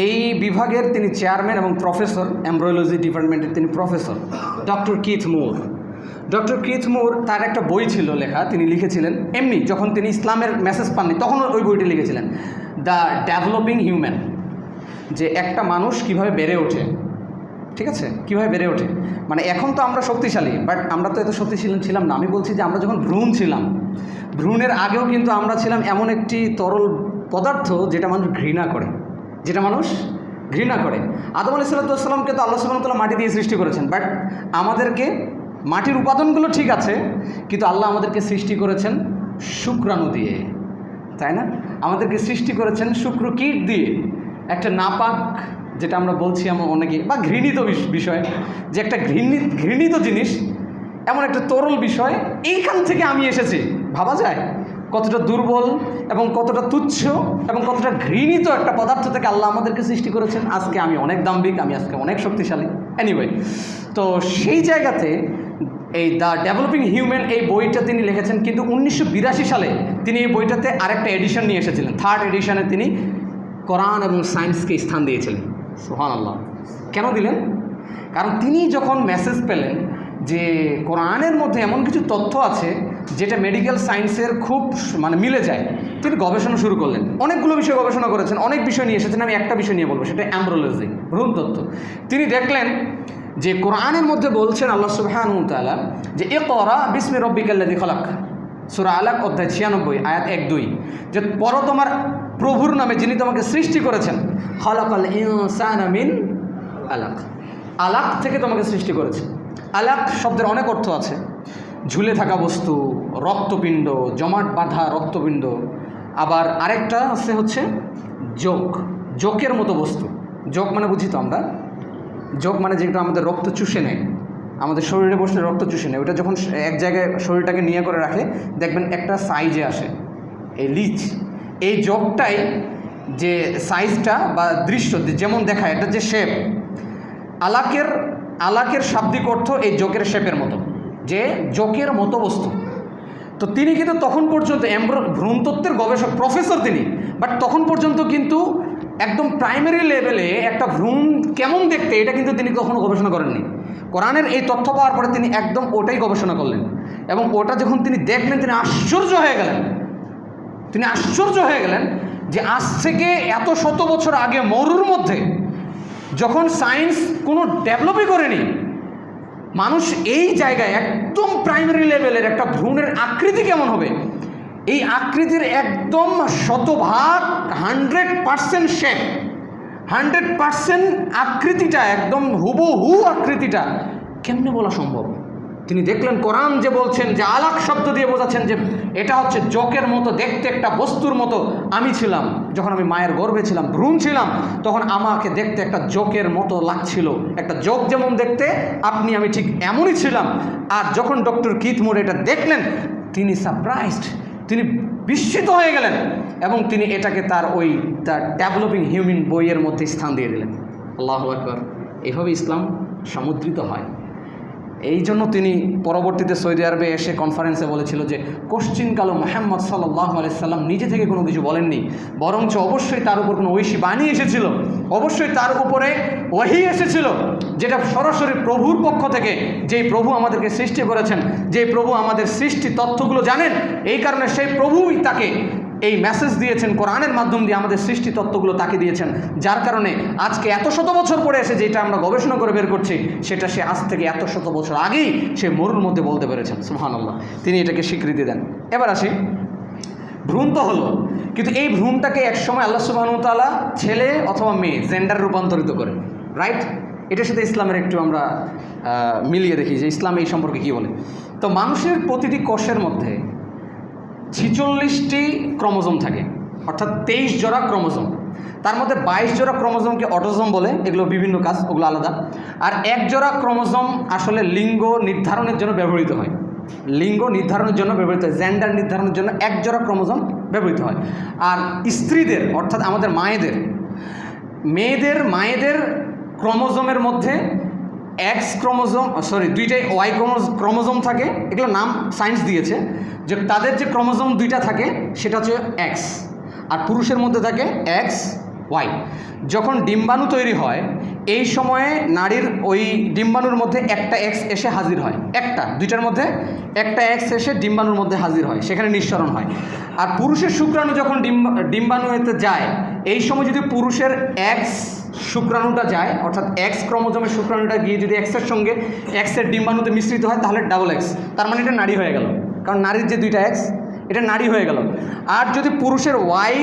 এই বিভাগের তিনি চেয়ারম্যান এবং প্রফেসর, এমব্রয়োলজি ডিপার্টমেন্টের তিনি প্রফেসর, ডক্টর কিথ মুর। ডক্টর কিথ মুর, তার একটা বই ছিল লেখা, তিনি লিখেছিলেন এমনি, যখন তিনি ইসলামের মেসেজ পাননি তখন ওই বইটি লিখেছিলেন, দ্য ডেভেলপিং হিউম্যান, যে একটা মানুষ কিভাবে বেড়ে ওঠে, ঠিক আছে, কীভাবে বেড়ে ওঠে। মানে এখন তো আমরা শক্তিশালী, বাট আমরা তো এত শক্তিশালী ছিলাম না। আমি বলছি যে আমরা যখন ভ্রূণ ছিলাম, ভ্রূণের আগেও কিন্তু আমরা ছিলাম এমন একটি তরল পদার্থ যেটা মানুষ ঘৃণা করে, আদম আলাইহিস সালামকে তো আল্লাহ সুবহানাহু ওয়া তাআলা মাটি দিয়ে সৃষ্টি করেছেন, বাট আমাদেরকে মাটির উপাদানগুলো ঠিক আছে, কিন্তু আল্লাহ আমাদেরকে সৃষ্টি করেছেন শুক্রাণু দিয়ে, তাই না? আমাদেরকে সৃষ্টি করেছেন শুক্রকীট দিয়ে, একটা নাপাক, যেটা আমরা বলছি আমরা অনেকে, বা ঘৃণিত বিষয়, যে একটা ঘৃণিত জিনিস, এমন একটা তরল বিষয়, এইখান থেকে আমি এসেছি। ভাবা যায় কতটা দুর্বল এবং কতটা তুচ্ছ এবং কতটা ঘৃণিত একটা পদার্থ থেকে আল্লাহ আমাদেরকে সৃষ্টি করেছেন। আজকে আমি অনেক দাম্ভিক, আমি আজকে অনেক শক্তিশালী। এনিওয়ে, তো সেই জায়গাতে এই দ্য ডেভেলপিং হিউম্যান এই বইটা তিনি লিখেছেন, কিন্তু 1982 সালে তিনি এই বইটাতে আরেকটা এডিশন নিয়ে এসেছিলেন। 3rd এডিশনে তিনি কোরআন এবং সায়েন্সকে স্থান দিয়েছিলেন। সুবহানাল্লাহ। কেন দিলেন? কারণ তিনি যখন মেসেজ পেলেন যে কোরআনের মধ্যে এমন কিছু তথ্য আছে যেটা মেডিকেল সায়েন্সের খুব মিলে যায়, তিনি গবেষণা শুরু করলেন। অনেকগুলো বিষয় গবেষণা করেছেন, অনেক বিষয় নিয়ে এসেছেন। আমি একটা বিষয় নিয়ে বলবো, সেটা এমব্রয়োলজি, ভ্রূণতত্ত্ব। তিনি দেখলেন যে কোরআনের মধ্যে বলছেন আল্লাহ সুবহানাহু ওয়া তাআলা যে ইকরা বিসমি রাব্বিকাল্লাযী খালাক, সূরা আলাক অধ্যায় 96 আয়াত 1-2, যে পড়ো তোমার প্রভুর নামে যিনি তোমাকে সৃষ্টি করেছেন। খালাকাল ইনসানা মিন আলাক, আলাক থেকে তোমাকে সৃষ্টি করেছে। আলাক শব্দের অনেক অর্থ আছে, ঝুলে থাকা বস্তু, রক্তপিণ্ড, জমাট বাঁধা রক্তপিণ্ড। আবার আরেকটা আছে হচ্ছে জোকের মতো বস্তু। জোক মানে বুঝি তো আমরা, জোক মানে যেটা আমাদের রক্ত চুষে নেয়, আমাদের শরীরে বসলে রক্ত চুষে নেয়। ওটা যখন এক জায়গায় শরীরটাকে নিয়ে করে রাখে, দেখবেন একটা সাইজে আসে এই লিচ। এই জোকটাই যে সাইজটা বা দৃশ্য যেমন দেখায়, এটা যে শেপ, আলাকের শাব্দিক অর্থ এই জোকের শেপের মতো, যে জোকের মতো বস্তু। তো তিনি কিন্তু তখন পর্যন্ত ভ্রূণতত্ত্বের গবেষক, প্রফেসর তিনি, বাট তখন পর্যন্ত কিন্তু একদম প্রাইমারি লেভেলে একটা ভ্রূণ কেমন দেখতে এটা কিন্তু তিনি কখনো গবেষণা করেননি। কোরআনের এই তথ্য পাওয়ার পরে তিনি একদম ওটাই গবেষণা করলেন, এবং ওটা যখন তিনি দেখলেন তিনি আশ্চর্য হয়ে গেলেন যে আজ থেকে এত শত বছর আগে মরুর মধ্যে, যখন সায়েন্স কোনো ডেভেলপই করেনি, মানুষ এই জায়গায় একদম প্রাইমারি লেভেলের একটা ভ্রূণের আকৃতি কেমন হবে, এই আকৃতির একদম 100% 100% শেপ, 100% আকৃতিটা, একদম হুবহু আকৃতিটা কেমনে বলা সম্ভব? তিনি দেখলেন কোরআন যে বলছেন, যে আলাক শব্দ দিয়ে বোঝাচ্ছেন যে এটা হচ্ছে জোকের মতো দেখতে একটা বস্তুর মতো। আমি ছিলাম, যখন আমি মায়ের গর্ভে ছিলাম, ভ্রূণ ছিলাম, তখন আমাকে দেখতে একটা জোকের মতো লাগছিল। একটা জোক যেমন দেখতে, আমি ঠিক এমনই ছিলাম। আর যখন ডক্টর কিথ মুর এটা দেখলেন, তিনি সারপ্রাইজড, তিনি বিস্মিত হয়ে গেলেন, এবং তিনি এটাকে তার ডেভেলপিং হিউম্যান বইয়ের মধ্যে স্থান দিয়ে দিলেন। আল্লাহু আকবার। এভাবে ইসলাম সমুদ্রিত হয়। এই জন্য তিনি পরবর্তীতে সৌদি আরবে এসে কনফারেন্সে বলেছিল যে কোশ্চিনকালে মুহাম্মদ সাল্লাল্লাহু আলাইহি সাল্লাম নিজে থেকে কোনো কিছু বলেননি, বরঞ্চ অবশ্যই তার উপর কোনো ঐশী বাণী এসেছিল, অবশ্যই তার উপরে ওহী এসেছিল, যেটা সরাসরি প্রভুর পক্ষ থেকে, যেই প্রভু আমাদেরকে সৃষ্টি করেছেন, যেই প্রভু আমাদের সৃষ্টি তথ্যগুলো জানেন, এই কারণে সেই প্রভুই তাকে এই মেসেজ দিয়েছেন কোরআনের মাধ্যম দিয়ে, আমাদের সৃষ্টি তত্ত্বগুলো তাকে দিয়েছেন, যার কারণে আজকে এত শত বছর পরে এসে যেটা আমরা গবেষণা করে বের করছি সেটা সে আজ থেকে এত শত বছর আগেই সে মরুর মধ্যে বলতে পেরেছেন। সুবহানাল্লাহ, তিনি এটাকে স্বীকৃতি দেন। এবার আসি, ভ্রূণ তো হলো, কিন্তু এই ভ্রূণটাকে একসময় আল্লাহ সুবহানাহু ওয়া তাআলা ছেলে অথবা মেয়ে জেন্ডার রূপান্তরিত করে, রাইট? এটার সাথে ইসলামের একটু আমরা মিলিয়ে দেখি যে ইসলাম এই সম্পর্কে কী বলে। তো মানুষের প্রতিটি কোষের মধ্যে 46টি ক্রোমোজোম থাকে, অর্থাৎ 23 জোড়া ক্রোমোজোম। তার মধ্যে 22 জোড়া ক্রোমোজোমকে অটোজোম বলে, এগুলো বিভিন্ন কাজ, ওগুলো আলাদা। আর 1 জোড়া ক্রোমোজোম আসলে লিঙ্গ নির্ধারণের জন্য ব্যবহৃত হয়, লিঙ্গ নির্ধারণের জন্য ব্যবহৃত হয়, জেন্ডার নির্ধারণের জন্য 1 জোড়া ক্রোমোজোম ব্যবহৃত হয়। আর স্ত্রীদের অর্থাৎ আমাদের মায়েদের ক্রোমোজোমের মধ্যে এক্স ক্রোমোজোম, দুইটাই ওয়াই ক্রোমোজোম থাকে। এগুলো নাম সায়েন্স দিয়েছে যে তাদের যে ক্রোমোজোম দুইটা থাকে সেটা হচ্ছে এক্স, আর পুরুষের মধ্যে থাকে এক্স ওয়াই। যখন ডিম্বাণু তৈরি হয় এই সময়ে নারীর ওই ডিম্বাণুর মধ্যে একটা এক্স এসে হাজির হয়, দুইটার মধ্যে একটা এক্স এসে ডিম্বাণুর মধ্যে হাজির হয়, সেখানে নিঃসরণ হয়। আর পুরুষের শুক্রাণু যখন ডিম্বাণুতে যায়, এই সময় যদি পুরুষের এক্স শুক্রাণুটা যায়, অর্থাৎ এক্স ক্রোমোজোমের শুক্রাণুটা গিয়ে যদি এক্সের সঙ্গে এক্সের ডিম্বাণুতে মিশ্রিত হয় তাহলে ডাবল এক্স, তার মানে এটা নারী হয়ে গেল, কারণ নারীর যে দুইটা এক্স এটা নারী হয়ে গেল। আর যদি পুরুষের ওয়াই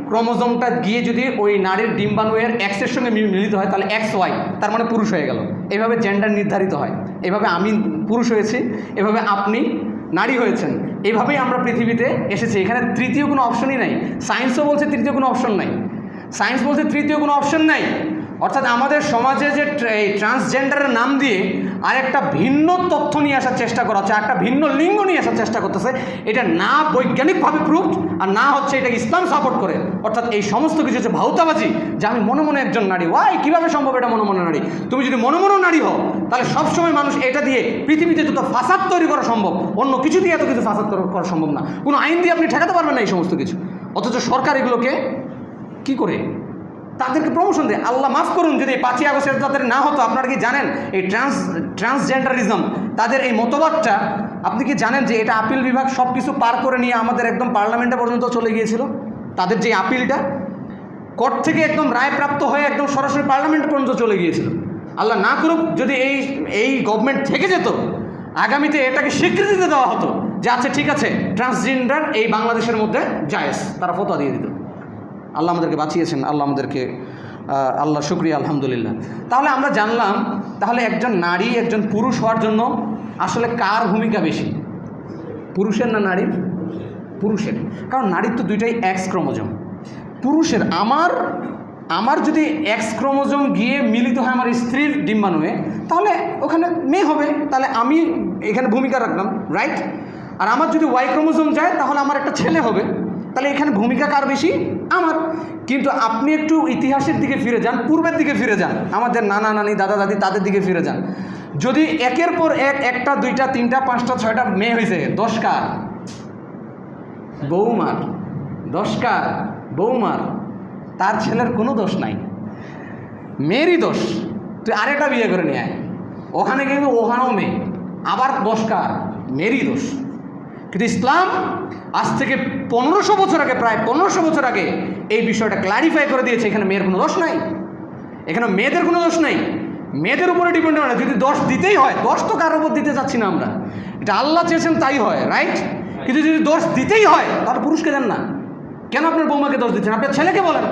ক্রোমোজোমটা গিয়ে যদি ওই নারীর ডিম্বাণুয়ের এক্সের সঙ্গে মিলিত হয় তাহলে এক্স ওয়াই, তার মানে পুরুষ হয়ে গেল। এইভাবে জেন্ডার নির্ধারিত হয়, এভাবে আমি পুরুষ হয়েছি, এভাবে আপনি নারী হয়েছেন, এইভাবেই আমরা পৃথিবীতে এসেছি। এখানে তৃতীয় কোনো অপশনই নাই। সায়েন্সও বলছে তৃতীয় কোনো অপশন নাই, সায়েন্স বলছে তৃতীয় কোনো অপশন নাই। অর্থাৎ আমাদের সমাজে যে এই ট্রান্সজেন্ডারের নাম দিয়ে আরেকটা ভিন্ন তথ্য নিয়ে আসার চেষ্টা করা হচ্ছে, একটা ভিন্ন লিঙ্গ নিয়ে আসার চেষ্টা করতেছে, এটা না বৈজ্ঞানিকভাবে প্রুফড আর না হচ্ছে এটা ইসলাম সাপোর্ট করে। অর্থাৎ এই সমস্ত কিছু হচ্ছে ভাউতাবাজি, যে আমি মনে মনে একজন নারী। ওয়াই, কীভাবে সম্ভব এটা মনে মনে নারী? তুমি যদি মনে মনে নারী হও তাহলে সবসময় মানুষ এটা দিয়ে পৃথিবীতে যত ফাসাদ তৈরি করা সম্ভব, অন্য কিছু দিয়ে এত কিছু ফাসাদ করা সম্ভব না। কোনো আইন দিয়ে আপনি ঠেকাতে পারবেন না এই সমস্ত কিছু। অথচ সরকার এগুলোকে কী করে তাদেরকে প্রমোশন দেয়। আল্লাহ মাফ করুন, যদি 5ই আগস্টের তাদের না হতো। আপনারা কি জানেন এই ট্রান্সজেন্ডারিজম তাদের এই মতবাদটা, আপনি কি জানেন যে এটা আপিল বিভাগ সব কিছু পার করে নিয়ে আমাদের একদম পার্লামেন্টে পর্যন্ত চলে গিয়েছিল? তাদের যে আপিলটা কোর্ট থেকে একদম রায়প্রাপ্ত হয়ে একদম সরাসরি পার্লামেন্টে পর্যন্ত চলে গিয়েছিল। আল্লাহ না করুক যদি এই গভর্নমেন্ট থেকে যেত, আগামীতে এটাকে স্বীকৃতি দেওয়া হতো যে আচ্ছা ঠিক আছে ট্রান্সজেন্ডার এই বাংলাদেশের মধ্যে জায়েজ, তারা ফতোয়া দিয়ে দিত। আল্লাহ আমাদেরকে বাঁচিয়েছেন, আল্লাহ শুকরিয়া, আলহামদুলিল্লাহ। তাহলে আমরা জানলাম, তাহলে একজন নারী একজন পুরুষ হওয়ার জন্য আসলে কার ভূমিকা বেশি, পুরুষের না নারীর? পুরুষের, কারণ নারীর তো দুইটাই এক্স ক্রোমোজোম। পুরুষের আমার যদি এক্স ক্রোমোজোম গিয়ে মিলিত হয় আমার স্ত্রীর ডিম্বাণুয়ে, তাহলে ওখানে মেয়ে হবে, তাহলে আমি এখানে ভূমিকা রাখলাম, রাইট? আর আমার যদি ওয়াই ক্রোমোজোম যায় তাহলে আমার একটা ছেলে হবে, তাহলে এখানে ভূমিকা কার বেশি? আমার। কিন্তু আপনি একটু ইতিহাসের দিকে ফিরে যান, পূর্বের দিকে ফিরে যান, আমাদের নানা নানি দাদা দাদি তাদের দিকে ফিরে যান। যদি একের পর একটা দুইটা তিনটা পাঁচটা ছয়টা মেয়ে হয়েছে, 10 কার? বৌমার। 10 কার? বৌমার। তার ছেলের কোনো দোষ নাই, মেয়েরই দোষ। তুই আরেকটা বিয়ে করে নিয়ে আয়, ওখানে কিন্তু ওখানেও মেয়ে, আবার 10 কার? মেয়েরই দোষ। কিন্তু ইসলাম আজ থেকে 1500 বছর আগে, প্রায় 1500 বছর আগে এই বিষয়টা ক্লারিফাই করে দিয়েছে। এখানে মেয়ের কোনো দোষ নাই, এখানে মেয়েদের কোনো দোষ নাই, মেয়েদের উপরে ডিপেন্ড হয় না। যদি দোষ দিতেই হয়, দোষ তো কারোর উপর দিতে চাচ্ছি না আমরা, এটা আল্লাহ চেয়েছেন তাই হয়, রাইট? কিন্তু যদি দোষ দিতেই হয় তাহলে পুরুষকে দেন না। কেন আপনার বৌমাকে দোষ দিচ্ছেন? আপনার ছেলেকে বলেন।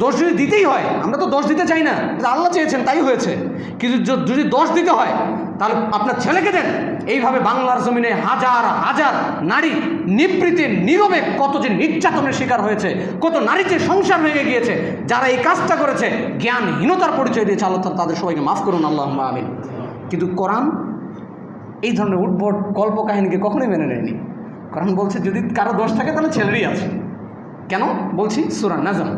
দোষ যদি দিতেই হয়, আমরা তো দোষ দিতে চাই না, আল্লাহ চেয়েছেন তাই হয়েছে। কিন্তু যদি দোষ দিতে হয় তাহলে আপনার ছেলেকে দেন। এইভাবে বাংলার জমিনে হাজার হাজার নারী নিবৃত্তে নীরবে কত যে নির্যাতনের শিকার হয়েছে, কত নারী যে সংসার ভেঙে গিয়েছে। যারা এই কাজটা করেছে জ্ঞানহীনতার পরিচয় দিয়েছে, আল্লাহ তাদের সবাইকে মাফ করুন, আল্লাহুম্মা আমিন। কিন্তু কোরআন এই ধরনের উদ্ভট কল্প কাহিনীকে কখনোই মেনে নেয়নি। কোরআন বলছে যদি কারো দোষ থাকে তাহলে ছেলেরই আছে। কেন বলছি? সূরা নাজম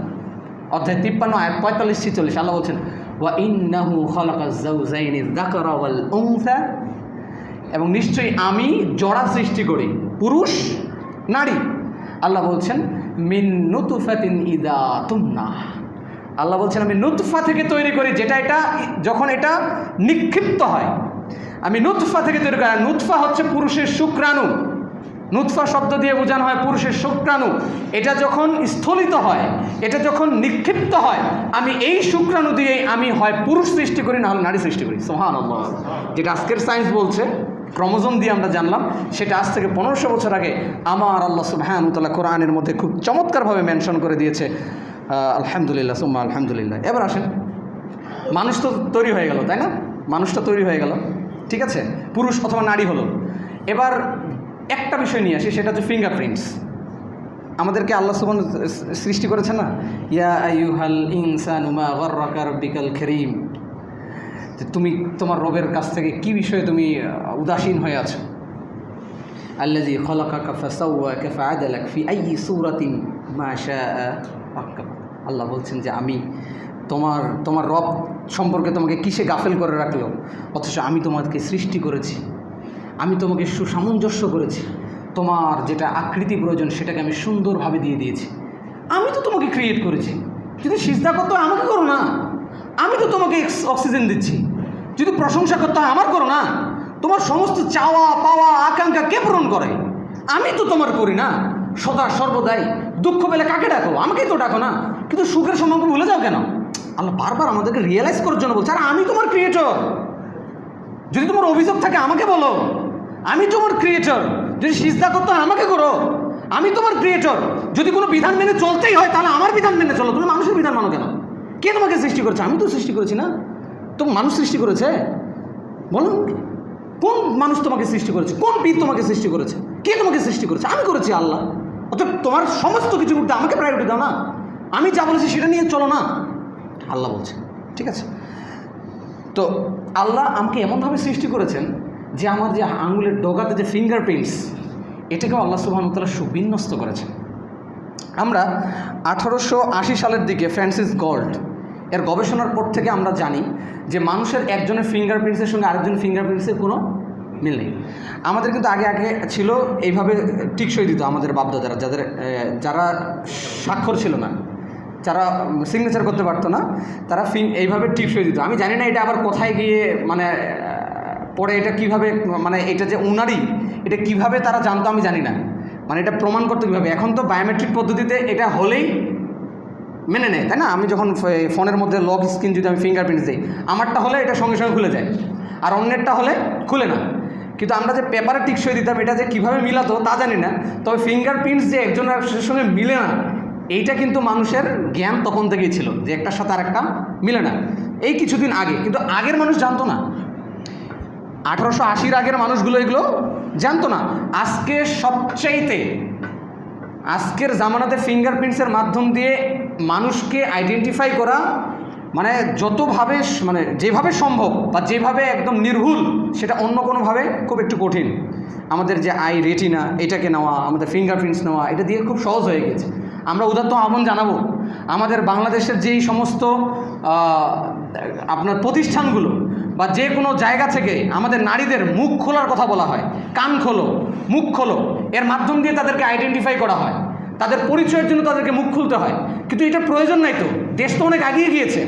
অধ্যায় 53 আয়াত 45-46 আল্লাহ বলছেন, ওয়া ইন্নাহু খালাকাজ যাওজাইনি যাকারা ওয়াল উনসা, এবং নিশ্চয়ই আমি জোড়া সৃষ্টি করি, পুরুষ নারী। আল্লাহ বলছেন মিন নুতফাতিন ইযা তুমনা, আল্লাহ বলছেন আমি নুতফা থেকে তৈরি করি, যেটা যখন এটা নিক্ষিপ্ত হয় আমি নুতফা থেকে তৈরি করি। নুতফা হচ্ছে পুরুষের শুক্রাণু, নুতফা শব্দ দিয়ে বোঝানো হয় পুরুষের শুক্রাণু। এটা যখন স্থলিত হয়, এটা যখন নিক্ষিপ্ত হয়, আমি এই শুক্রাণু দিয়েই আমি হয় পুরুষ সৃষ্টি করি, না হলে নারী সৃষ্টি করি। সুবহানাল্লাহ। যেটা আজকের সায়েন্স বলছে, ক্রোমোজোম দিয়ে আমরা জানলাম, সেটা আজ থেকে 1500 বছর আগে আমার আল্লাহ সুবহানাহু ওয়া তাআলা কোরআনের মধ্যে খুব চমৎকারভাবে মেনশন করে দিয়েছে। আলহামদুলিল্লাহ, সুম্মা আলহামদুলিল্লাহ। এবার আসেন, মানুষ তো তৈরি হয়ে গেল, তাই না? মানুষটা তৈরি হয়ে গেল, ঠিক আছে, পুরুষ অথবা নারী হলো। এবার একটা বিষয় নিয়ে আসি, সেটা হচ্ছে ফিঙ্গারপ্রিন্টস। আমাদেরকে আল্লাহ সুবহানাহু সৃষ্টি করেছেন না, ইয়া আইয়ুহাল ইনসানু মা গাররাকা রাব্বিকাল কারীম, তুমি তোমার রবের কাছ থেকে কি বিষয়ে তুমি উদাসীন হয়ে আছো। আল্লাযী খালাকাকা ফাসাওয়াকা ফাআদালাক ফি আইয়ি সূরাতিন মা শাআ রাক্কাব। আল্লাহ বলছেন যে আমি তোমার রব সম্পর্কে তোমাকে কিসে গাফেল করে রাখলো, অথচ আমি তোমাকে সৃষ্টি করেছি, আমি তোমাকে সুসামঞ্জস্য করেছি, তোমার যেটা আকৃতি প্রয়োজন সেটাকে আমি সুন্দরভাবে দিয়ে দিয়েছি। আমি তো তোমাকে ক্রিয়েট করেছি, যদি সিজদা করতে হয় আমাকে করো না, আমি তো তোমাকে অক্সিজেন দিচ্ছি। যদি প্রশংসা করতে হয় আমার করো না। তোমার সমস্ত চাওয়া পাওয়া আকাঙ্ক্ষা কে পূরণ করে? আমি তো তোমার করি না। সদা সর্বদাই দুঃখ পেলে কাকে ডাকো? আমাকেই তো ডাকো না। কিন্তু সুখের সম্পর্ক ভুলে যাও কেন? আল্লাহ বারবার আমাদেরকে রিয়েলাইজ করার জন্য বলছে, আর আমি তোমার ক্রিয়েটর। যদি তোমার অভিযোগ থাকে আমাকে বলো, আমি তোমার ক্রিয়েটর। যদি সিজদা করতে হয় আমাকে করো, আমি তোমার ক্রিয়েটর। যদি কোনো বিধান মেনে চলতেই হয় তাহলে আমার বিধান মেনে চলো। তুমি মানুষের বিধান মানো কেন? কে তোমাকে সৃষ্টি করেছে? আমি তো সৃষ্টি করেছি না, তো মানুষ সৃষ্টি করেছে। বলো, কোন মানুষ তোমাকে সৃষ্টি করেছে? কোন পীর তোমাকে সৃষ্টি করেছে? কে তোমাকে সৃষ্টি করেছে? আমি করেছি, আল্লাহ। অর্থাৎ তোমার সমস্ত কিছুর মধ্যে আমাকে প্রায়োরিটি দাও না, আমি যা বলেছি সেটা নিয়ে চলো না, আল্লাহ বলছে। ঠিক আছে, তো আল্লাহ আমাকে এমনভাবে সৃষ্টি করেছেন যে আমার যে আঙুলের ডগাতে যে ফিঙ্গারপ্রিন্টস, এটাকেও আল্লাহ সুবহানাহু ওয়া তাআলা সুবিন্যস্ত করেছেন। আমরা 1880 সালের দিকে ফ্রান্সিস গল্ড এর গবেষণার পর থেকে আমরা জানি যে মানুষের একজনের ফিঙ্গারপ্রিন্টসের সঙ্গে আরেকজনের ফিঙ্গারপ্রিন্টসের কোনো মিল নেই। আমাদের কিন্তু আগে ছিল এইভাবে টিকসই দিত আমাদের বাপদাদারা, যারা স্বাক্ষর ছিল না, যারা সিগনেচার করতে পারতো না, তারা এইভাবে টিপসই দিত। আমি জানি না এটা আবার কোথায় গিয়ে মানে পরে এটা কিভাবে, মানে এটা যে উনারই, এটা কিভাবে তারা জানতো আমি জানি না, মানে এটা প্রমাণ করতে কীভাবে। এখন তো বায়োমেট্রিক পদ্ধতিতে এটা হলেই মেনে নেয়, তাই না? আমি যখন ফোনের মধ্যে লক স্ক্রিন যদি আমি ফিঙ্গারপ্রিন্টস দিই, আমারটা হলে এটা সঙ্গে সঙ্গে খুলে যায়, আর অন্যেরটা হলে খুলে না। কিন্তু আমরা যে পেপারে টিকসই দিতাম, এটা যে কীভাবে মিলাতো তা জানি না। তবে ফিঙ্গারপ্রিন্টস যে একজনের সঙ্গে মিলে না, এইটা কিন্তু মানুষের জ্ঞান তখন থেকেই ছিল যে একটার সাথে আরেকটা মিলে না। এই কিছুদিন আগে, কিন্তু আগের মানুষ জানতো না। 1880 আগের মানুষগুলো এগুলো জানতো না। আজকের জামানাতে ফিঙ্গারপ্রিন্টসের মাধ্যম দিয়ে মানুষকে আইডেন্টিফাই করা মানে যতভাবে, মানে যেভাবে সম্ভব বা যেভাবে একদম নির্ভুল, সেটা অন্য কোনোভাবে খুব একটু কঠিন। আমাদের যে আই রেটিনা, এটাকে নেওয়া, আমাদের ফিঙ্গারপ্রিন্টস নেওয়া, এটা দিয়ে খুব সহজ হয়ে গেছে। আমরা উদাত্ত আহ্বান জানাবো, আমাদের বাংলাদেশের যেই সমস্ত আপনার প্রতিষ্ঠানগুলো বা যে কোনো জায়গা থেকে আমাদের নারীদের মুখ খোলার কথা বলা হয়, কান খোলো, মুখ খোলো, এর মাধ্যম দিয়ে তাদেরকে আইডেন্টিফাই করা হয়, তাদের পরিচয়ের জন্য তাদেরকে মুখ খুলতে হয়। কিন্তু এটা প্রয়োজন নাই তো, দেশ তো অনেক এগিয়ে গিয়েছে,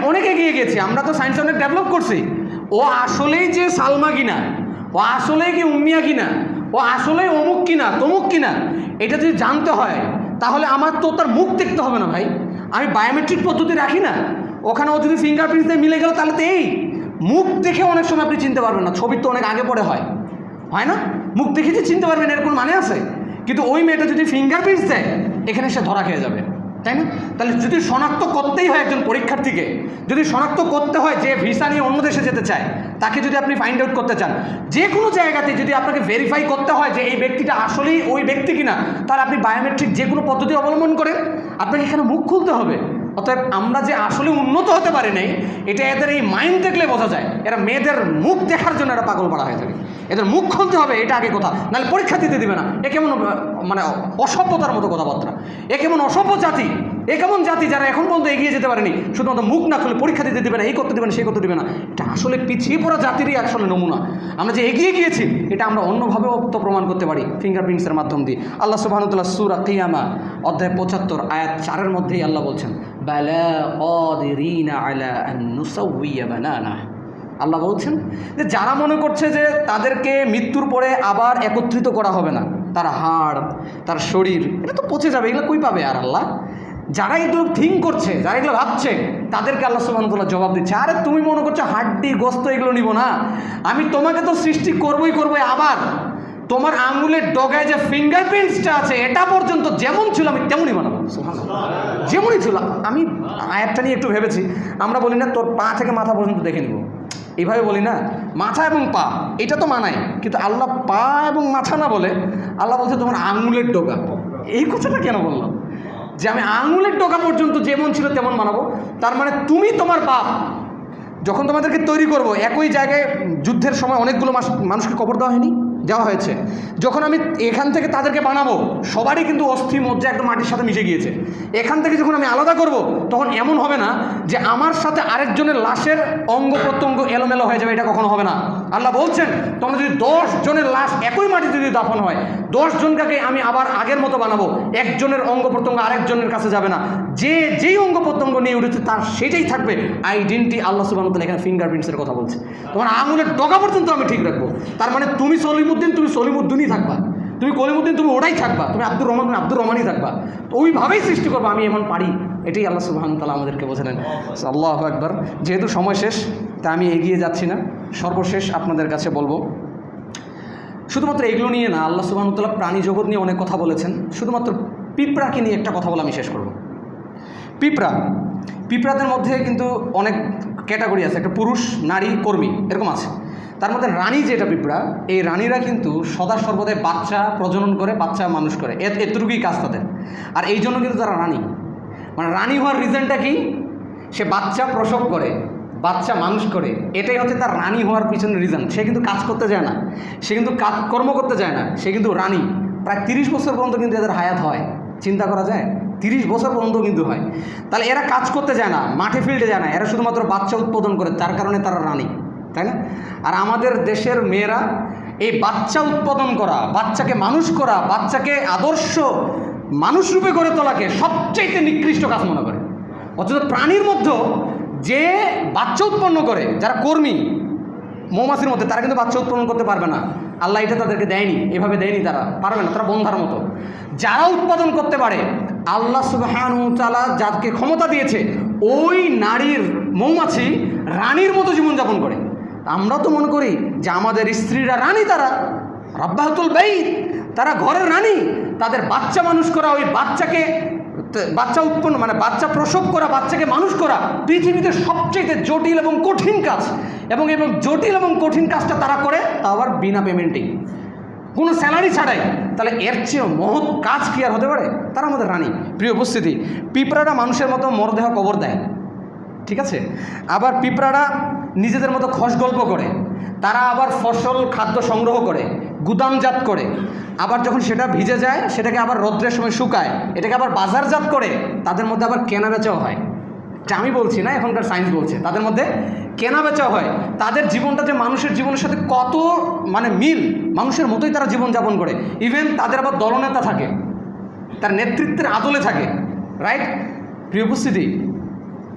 অনেক এগিয়ে গিয়েছে, আমরা তো সায়েন্স অনেক ডেভেলপ করছি। ও আসলেই যে সালমা কিনা, ও আসলেই কি উম্মিয়া কিনা, ও আসলেই অমুক কিনা তমুক কিনা, এটা যদি জানতে হয় তাহলে আমার তো তার মুখ দেখতে হবে না ভাই। আমি বায়োমেট্রিক পদ্ধতি রাখি না, ওখানে ও যদি ফিঙ্গারপ্রিন্টস দিয়ে মিলে গেল তাহলে তো এই মুখ দেখে অনেক সময় আপনি চিনতে পারবেন না। ছবি তো অনেক আগে পরে হয় না, মুখ দেখে যে চিনতে পারবেন এর কোনো মানে আছে? কিন্তু ওই মেয়েটা যদি ফিঙ্গারপ্রিন্টস দেয়, এখানে সে ধরা খেয়ে যাবে, তাই না? তাহলে যদি শনাক্ত করতেই হয় একজন পরীক্ষার্থীকে, যদি শনাক্ত করতে হয় যে ভিসা নিয়ে অন্য দেশে যেতে চায়, তাকে যদি আপনি ফাইন্ড আউট করতে চান, যে কোনো জায়গাতে যদি আপনাকে ভেরিফাই করতে হয় যে এই ব্যক্তিটা আসলেই ওই ব্যক্তি কিনা, তাহলে আপনি বায়োমেট্রিক যে কোনো পদ্ধতি অবলম্বন করেন, আপনাকে এখানে মুখ খুলতে হবে। অতএব আমরা যে আসলে উন্নত হতে পারি নাই, এটা এদের এই মাইন্ড দেখলে বোঝা যায়। এরা মেয়েদের মুখ দেখার জন্য এরা পাগল পাড়া হয়ে থাকে। এদের মুখ খুলতে হবে, এটা আগে কথা, নাহলে পরীক্ষা দিতে দিবে না। এ কেমন মানে অসভ্যতার মতো কথাবার্তা, এ কেমন অসভ্য জাতি, এ কেমন জাতি যারা এখন পর্যন্ত এগিয়ে যেতে পারেনি, শুধুমাত্র মুখ না খুলে পরীক্ষা দিতে দেবে না, এই করতে দেবে না, সেই করতে দেবে না। এটা আসলে পিছিয়ে পড়া জাতিরই আসলে নমুনা। আমরা যে এগিয়ে গিয়েছি, এটা আমরা অন্যভাবেও তো প্রমাণ করতে পারি ফিঙ্গারপ্রিন্টসের মাধ্যম দিয়ে। আল্লাহ সুবহানাহু ওয়া তাআলা সূরা কিয়ামা অধ্যায় 75 আয়াত 4 মধ্যেই আল্লাহ বলছেন, বালা কাদিরিনা আলা আন নুসাউইয়া বানানা। আল্লাহ বলছেন যে যারা মনে করছে যে তাদেরকে মৃত্যুর পরে আবার একত্রিত করা হবে না, তার হাড়, তার শরীর এটা তো পচে যাবে, এগুলো কই পাবে আর আল্লাহ? যারা এগুলো থিঙ্ক করছে, যারা এগুলো ভাবছে, তাদেরকে আল্লাহ সুবহানাহু ওয়া তাআলা জবাব দিচ্ছে, আরে তুমি মনে করছো হাড্ডি গোস্ত এগুলো নিব না, আমি তোমাকে তো সৃষ্টি করবই, আবার তোমার আঙুলের ডগায় যে ফিঙ্গারপ্রিন্টসটা আছে এটা পর্যন্ত যেমন ছিল আমি তেমনই বানাবো। সুবহানাল্লাহ, যেমনই ছিল। আমি আয়াতটা নিয়ে একটু ভেবেছি, আমরা বলি না তোর পা থেকে মাথা পর্যন্ত দেখে নিব, এইভাবে বলি না, মাথা এবং পা এটা তো মানায়, কিন্তু আল্লাহ পা এবং মাথা না বলে আল্লাহ বলছে তোমার আঙুলের ডগা। এই কথাটা কেন বললাম যে আমি আঙুলের ডগা পর্যন্ত যেমন ছিল তেমন বানাবো? তার মানে তুমি তোমার বাপ যখন তোমাদেরকে তৈরি করব, একই জায়গায় যুদ্ধের সময় অনেকগুলো মানুষকে কবর দেওয়া হয়েছে, যখন আমি এখান থেকে তাদেরকে বানাবো সবারই কিন্তু অস্থি মজ্জা একদম মাটির সাথে মিশে গিয়েছে, এখান থেকে যখন আমি আলাদা করব তখন এমন হবে না যে আমার সাথে আরেকজনের লাশের অঙ্গ প্রত্যঙ্গ এলোমেলো হয়ে যাবে, এটা কখনো হবে না। আল্লাহ বলছেন তোমরা যদি 10 জনের লাশ একই মাটিতে যদি দাফন হয়, 10 জনকে আমি আবার আগের মতো বানাবো, একজনের অঙ্গ প্রত্যঙ্গ আরেকজনের কাছে যাবে না, যেই অঙ্গ প্রত্যঙ্গ নিয়ে উঠেছে তার সেটাই থাকবে আইডেন্টি। আল্লাহ সুবহানাহু ওয়া তাআলা এখানে ফিঙ্গারপ্রিন্টসের কথা বলছে, তোমার আঙুলের ডগা পর্যন্ত আমি ঠিক রাখবো। তার মানে তুমি সলিমুদ্দিন, তুমি সলিমুদ্দিনই থাকবা, তুমি কলিমুদ্দিন, তুমি ওটাই থাকবা, তুমি আব্দুর রহমান, তুমি আব্দুর রহমানই থাকবা। তো ওইভাবেই সৃষ্টি করবো, আমি এমন পারি, এটাই আল্লাহ সুবহানাহু ওয়া তাআলা আমাদেরকে বোঝালেন। আল্লাহু আকবার। যেহেতু সময় শেষ, তা আমি এগিয়ে যাচ্ছি না, সর্বশেষ আপনাদের কাছে বলবো, শুধুমাত্র এগুলো নিয়ে না, আল্লাহ সুবহানাহু ওয়া তাআলা প্রাণী জগৎ নিয়ে অনেক কথা বলেছেন, শুধুমাত্র পিঁপড়াকে নিয়ে একটা কথা বলে আমি শেষ করব। পিঁপড়াদের মধ্যে কিন্তু অনেক ক্যাটাগরি আছে, একটা পুরুষ, নারী, কর্মী এরকম আছে। তার মধ্যে রানী যেটা পিঁপড়া, এই রানীরা কিন্তু সদা সর্বদাই বাচ্চা প্রজনন করে, বাচ্চা মানুষ করে, এতটুকুই কাজ তাদের। আর এই জন্য কিন্তু তারা রানী, মানে রানী হওয়ার রিজনটা কি? সে বাচ্চা প্রসব করে, বাচ্চা মানুষ করে, এটাই হচ্ছে তার রানী হওয়ার পিছনের রিজন। সে কিন্তু কাজ করতে যায় না, সে কিন্তু কর্ম করতে যায় না, সে কিন্তু রানী। প্রায় 30 বছর পর্যন্ত কিন্তু এদের হায়াত হয়, চিন্তা করা যায়, 30 বছর পর্যন্ত কিন্তু হয়। তাহলে এরা কাজ করতে যায় না, মাঠে ফিল্ডে যায় না, এরা শুধুমাত্র বাচ্চা উৎপাদন করে, তার কারণে তারা রানী, তাই না? আর আমাদের দেশের মেয়েরা এই বাচ্চা উৎপাদন করা, বাচ্চাকে মানুষ করা, বাচ্চাকে আদর্শ মানুষ রূপে গড়ে তোলাকে সবচাইতে নিকৃষ্ট কাজ মনে করে। অথচ প্রাণীর মধ্যে যে বাচ্চা উৎপন্ন করে, যারা কর্মী মৌমাছির মধ্যে, তারা কিন্তু বাচ্চা উৎপন্ন করতে পারবে না, আল্লাহ এটা তাদেরকে দেয়নি, এভাবে দেয়নি, তারা পারবে না, তারা বন্ধার মতো। যারা উৎপাদন করতে পারে, আল্লাহ সুবহানাহু ওয়া তাআলা যাকে ক্ষমতা দিয়েছে, ওই নারীর মৌমাছি রানীর মতো জীবনযাপন করে। আমরা তো মনে করি যে আমাদের স্ত্রীরা রানী, তারা রাব্বাতুল বাইত, তারা ঘরের রানী, তাদের বাচ্চা মানুষ করা, ওই বাচ্চা উৎপন্ন মানে বাচ্চা প্রসব করা, বাচ্চাকে মানুষ করা পৃথিবীতে সবচেয়ে জটিল এবং কঠিন কাজ, এবং জটিল এবং কঠিন কাজটা তারা করে, তা আবার বিনা পেমেন্টেই, কোনো স্যালারি ছাড়াই। তাহলে এর চেয়েও মহৎ কাজ কি আর হতে পারে? তারা আমাদের রানী। প্রিয় উপস্থিতি, পিঁপড়ারা মানুষের মতো মরদেহ কবর দেয়, ঠিক আছে? আবার পিঁপড়ারা নিজেদের মতো খস গল্প করে, তারা আবার ফসল খাদ্য সংগ্রহ করে, গুদামজাত করে, আবার যখন সেটা ভিজে যায় সেটাকে আবার রৌদ্রের সময় শুকায়, এটাকে আবার বাজারজাত করে, তাদের মধ্যে আবার কেনা বেচাও হয়। এটা আমি বলছি না, এখনকার সায়েন্স বলছে, তাদের মধ্যে কেনা বেচাও হয়। তাদের জীবনটা যে মানুষের জীবনের সাথে কত মানে মিল, মানুষের মতোই তারা জীবনযাপন করে। ইভেন তাদের আবার দলনেতা থাকে, তার নেতৃত্বের আদলে থাকে, রাইট? প্রিয় উপস্থিতি,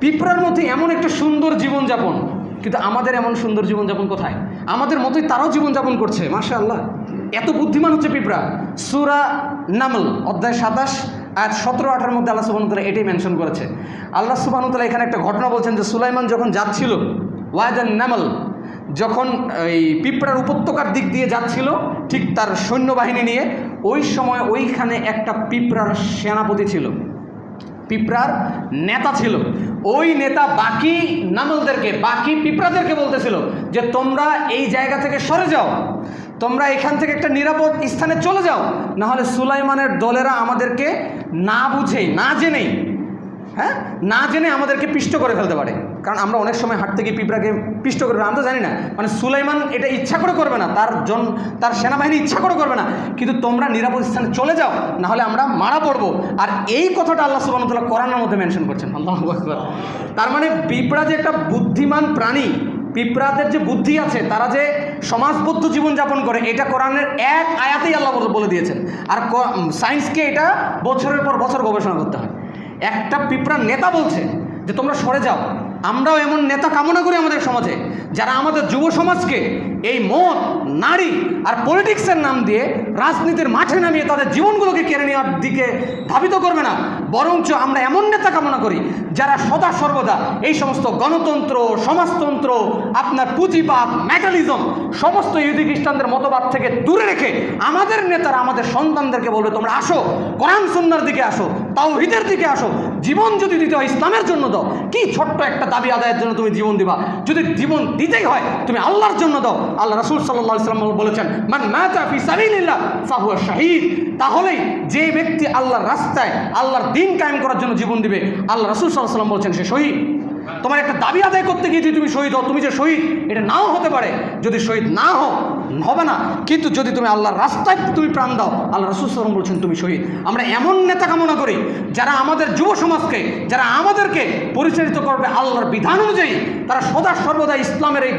পিঁপড়ার মধ্যে এমন একটা সুন্দর জীবনযাপন, কিন্তু আমাদের এমন সুন্দর জীবনযাপন কোথায়? আমাদের মতোই তারাও জীবনযাপন করছে, মাশাআল্লাহ। এত বুদ্ধিমান হচ্ছে পিঁপড়া। সূরা নামল অধ্যায় 27 আয়াত 17-18 মধ্যে আল্লাহ সুবহানাহু ওয়া তাআলা এটাই মেনশন করেছে। আল্লাহ সুবহানাহু ওয়া তাআলা এখানে একটা ঘটনা বলছেন যে সুলাইমান যখন যাচ্ছিল, ওয়াদান নামল, যখন এই পিঁপড়ার উপত্যকার দিক দিয়ে যাচ্ছিল ঠিক তার সৈন্যবাহিনী নিয়ে, ওই সময় ওইখানে একটা পিঁপড়ার সেনাপতি ছিল, পিঁপড়ার নেতা ছিল। ওই নেতা বাকি নামলদেরকে, বাকি পিঁপড়াদেরকে বলতেছিল যে তোমরা এই জায়গা থেকে সরে যাও, তোমরা এখান থেকে একটা নিরাপদ স্থানে চলে যাও, না হলে সুলাইমানের দলেরা আমাদেরকে না বুঝেই, না জেনেই, না জেনে আমাদেরকে পিষ্ট করে ফেলতে পারে। কারণ আমরা অনেক সময় হাঁটতে গিয়ে পিঁপড়াকে পিষ্ট করবে, আমরা তো জানি না, মানে সুলাইমান এটা ইচ্ছা করে করবে না, তার সেনাবাহিনী ইচ্ছা করে করবে না, কিন্তু তোমরা নিরাপদ স্থানে চলে যাও, না হলে আমরা মারা পড়বো। আর এই কথাটা আল্লাহ সুবহানাহু ওয়া তাআলা কোরআনের মধ্যে মেনশন করছেন। আল্লাহু আকবার। তার মানে পিঁপড়া যে একটা বুদ্ধিমান প্রাণী, পিঁপড়াদের যে বুদ্ধি আছে, তারা যে সমাজবদ্ধ জীবনযাপন করে, এটা কোরআনের এক আয়াতেই আল্লাহ বলে দিয়েছেন। আর সায়েন্সকে এটা বছরের পর বছর গবেষণা করতে হয়। একটা পিঁপড়ার নেতা বলছে যে তোমরা সরে যাও, আমরাও এমন নেতা কামনা করি আমাদের সমাজে, যারা আমাদের যুব সমাজকে এই মদ, নারী আর পলিটিক্সের নাম দিয়ে রাজনীতির মাঠে নামিয়ে তাদের জীবনগুলোকে কেড়ে নেওয়ার দিকে ধাবিত করবে না, বরঞ্চ আমরা এমন নেতা কামনা করি যারা সদা সর্বদা এই সমস্ত গণতন্ত্র, সমাজতন্ত্র, আপনার পুঁজিবাদ, ম্যাটালিজম, সমস্ত ইহুদি খ্রিস্টানদের মতবাদ থেকে দূরে রেখে আমাদের নেতারা আমাদের সন্তানদেরকে বলবে, তোমরা আসো, কোরআন সুন্নাহর দিকে আসো, তাওহীদের দিকে আসো, জীবন যদি দিতে হয় ইসলামের জন্য দাও। কি ছোট্ট একটা দাবি আদায়ের জন্য তুমি জীবন দিবা? যদি জীবন দিতেই হয় তুমি আল্লাহর জন্য দাও। আল্লাহ রাসূল সাল্লাল্লাহু আলাইহি ওয়াসাল্লাম বলেছেন, মান মাতা ফি সাবিলিল্লাহ ফাহুয়া শাহীদ। তাহলেই যে ব্যক্তি আল্লাহর রাস্তায় আল্লাহর দ্বীন কায়েম করার জন্য জীবন দিবে, আল্লাহ রাসূল সাল্লাল্লাহু আলাইহি ওয়াসাল্লাম বলেছেন সে শহীদ। তোমার একটা দাবি আদায় করতে গিয়ে যদি তুমি শহীদ হও, তুমি যে শহীদ এটা নাও হতে পারে, যদি শহীদ না হও হবে না, কিন্তু যদি তুমি আল্লাহর রাস্তায় তুমি প্রাণ দাও, আল্লাহ রাসূল সাল্লাল্লাহু আলাইহি ওয়াসাল্লাম বলছেন তুমি শহীদ। আমরা এমন নেতা কামনা করি যারা আমাদের যুব সমাজকে, যারা আমাদেরকে পরিচালিত করবে আল্লাহর বিধান অনুযায়ী, তারা সদা সর্বদা ইসলামের এই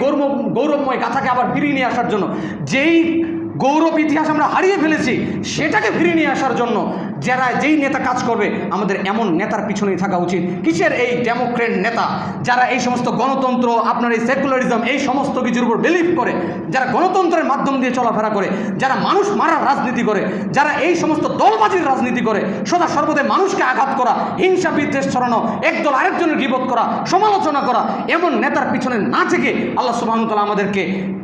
গৌরবময় গাথাকে আবার ফিরিয়ে নিয়ে আসার জন্য, যেই গৌরব ইতিহাস আমরা হারিয়ে ফেলেছি সেটাকে ফিরিয়ে নিয়ে আসার জন্য যেই নেতা কাজ করবে, আমাদের এমন নেতার পিছনেই থাকা উচিত। কিসের এই ডেমোক্রেট নেতা, যারা এই সমস্ত গণতন্ত্র, আপনার এই সেকুলারিজম, এই সমস্ত কিছুর উপর বিলিভ করে, যারা গণতন্ত্রের মাধ্যম দিয়ে চলাফেরা করে, যারা মানুষ মারার রাজনীতি করে, যারা এই সমস্ত দলবাজির রাজনীতি করে, সদা সর্বদাই মানুষকে আঘাত করা, হিংসা বিদ্বেষ ছড়ানো, একদল আরেকজনের গীবত করা, সমালোচনা করা, এমন নেতার পিছনে না থেকে আল্লাহ সুবহানাহু ওয়া তাআলা আমাদেরকে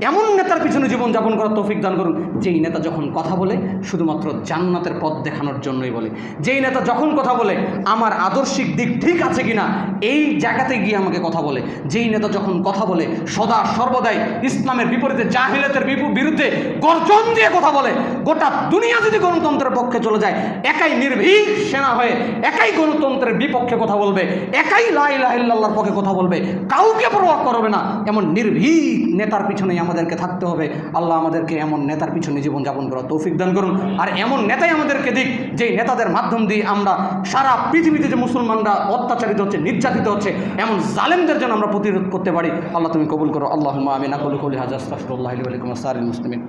এমন নেতার পিছনে জীবন যাপন করার তৌফিক দান করুন, যেই নেতা যখন কথা বলে শুধুমাত্র জান্নাতের পথ দেখানোর জন্যই বলে। যেই নেতা যখন কথা বলে আমার আদর্শিক দিক ঠিক আছে কিনা এই জায়গাতে গিয়ে আমাকে কথা বলে। যেই নেতা যখন কথা বলে সদা সর্বদাই ইসলামের বিপরীতে, জাহিলিয়াতের বিরুদ্ধে গর্জন দিয়ে কথা বলে। গোটা দুনিয়া যদি গণতন্ত্রের পক্ষে চলে যায়, একাই নির্ভীক সেনা হয়ে একাই গণতন্ত্রের বিপক্ষে কথা বলবে, একাই লা ইলাহা ইল্লাল্লাহর পক্ষে কথা বলবে, কাউকে পরোয়া করবে না। এমন নির্ভীক নেতার পিছনেই আমাদেরকে থাকতে হবে। আল্লাহ আমাদেরকে এমন নেতার পিছনে জীবনযাপন করার তৌফিক দান করুন। আর এমন নেতাই আমাদেরকে দিক, যেই নেতাদের মাধ্যম দিয়ে আমরা সারা পৃথিবীতে যে মুসলমানরা অত্যাচারিত হচ্ছে, নির্যাতিত হচ্ছে, এমন জালেমদের জন্য আমরা প্রতিরোধ করতে পারি। আল্লাহ তুমি কবুল করো। আল্লাহুম্মা আমিন। আকুলু কওলি হাযা আস্তাগফিরুল্লাহ লি ওয়া লাকুম ওয়া লিসাইরিল মুসলিমিন।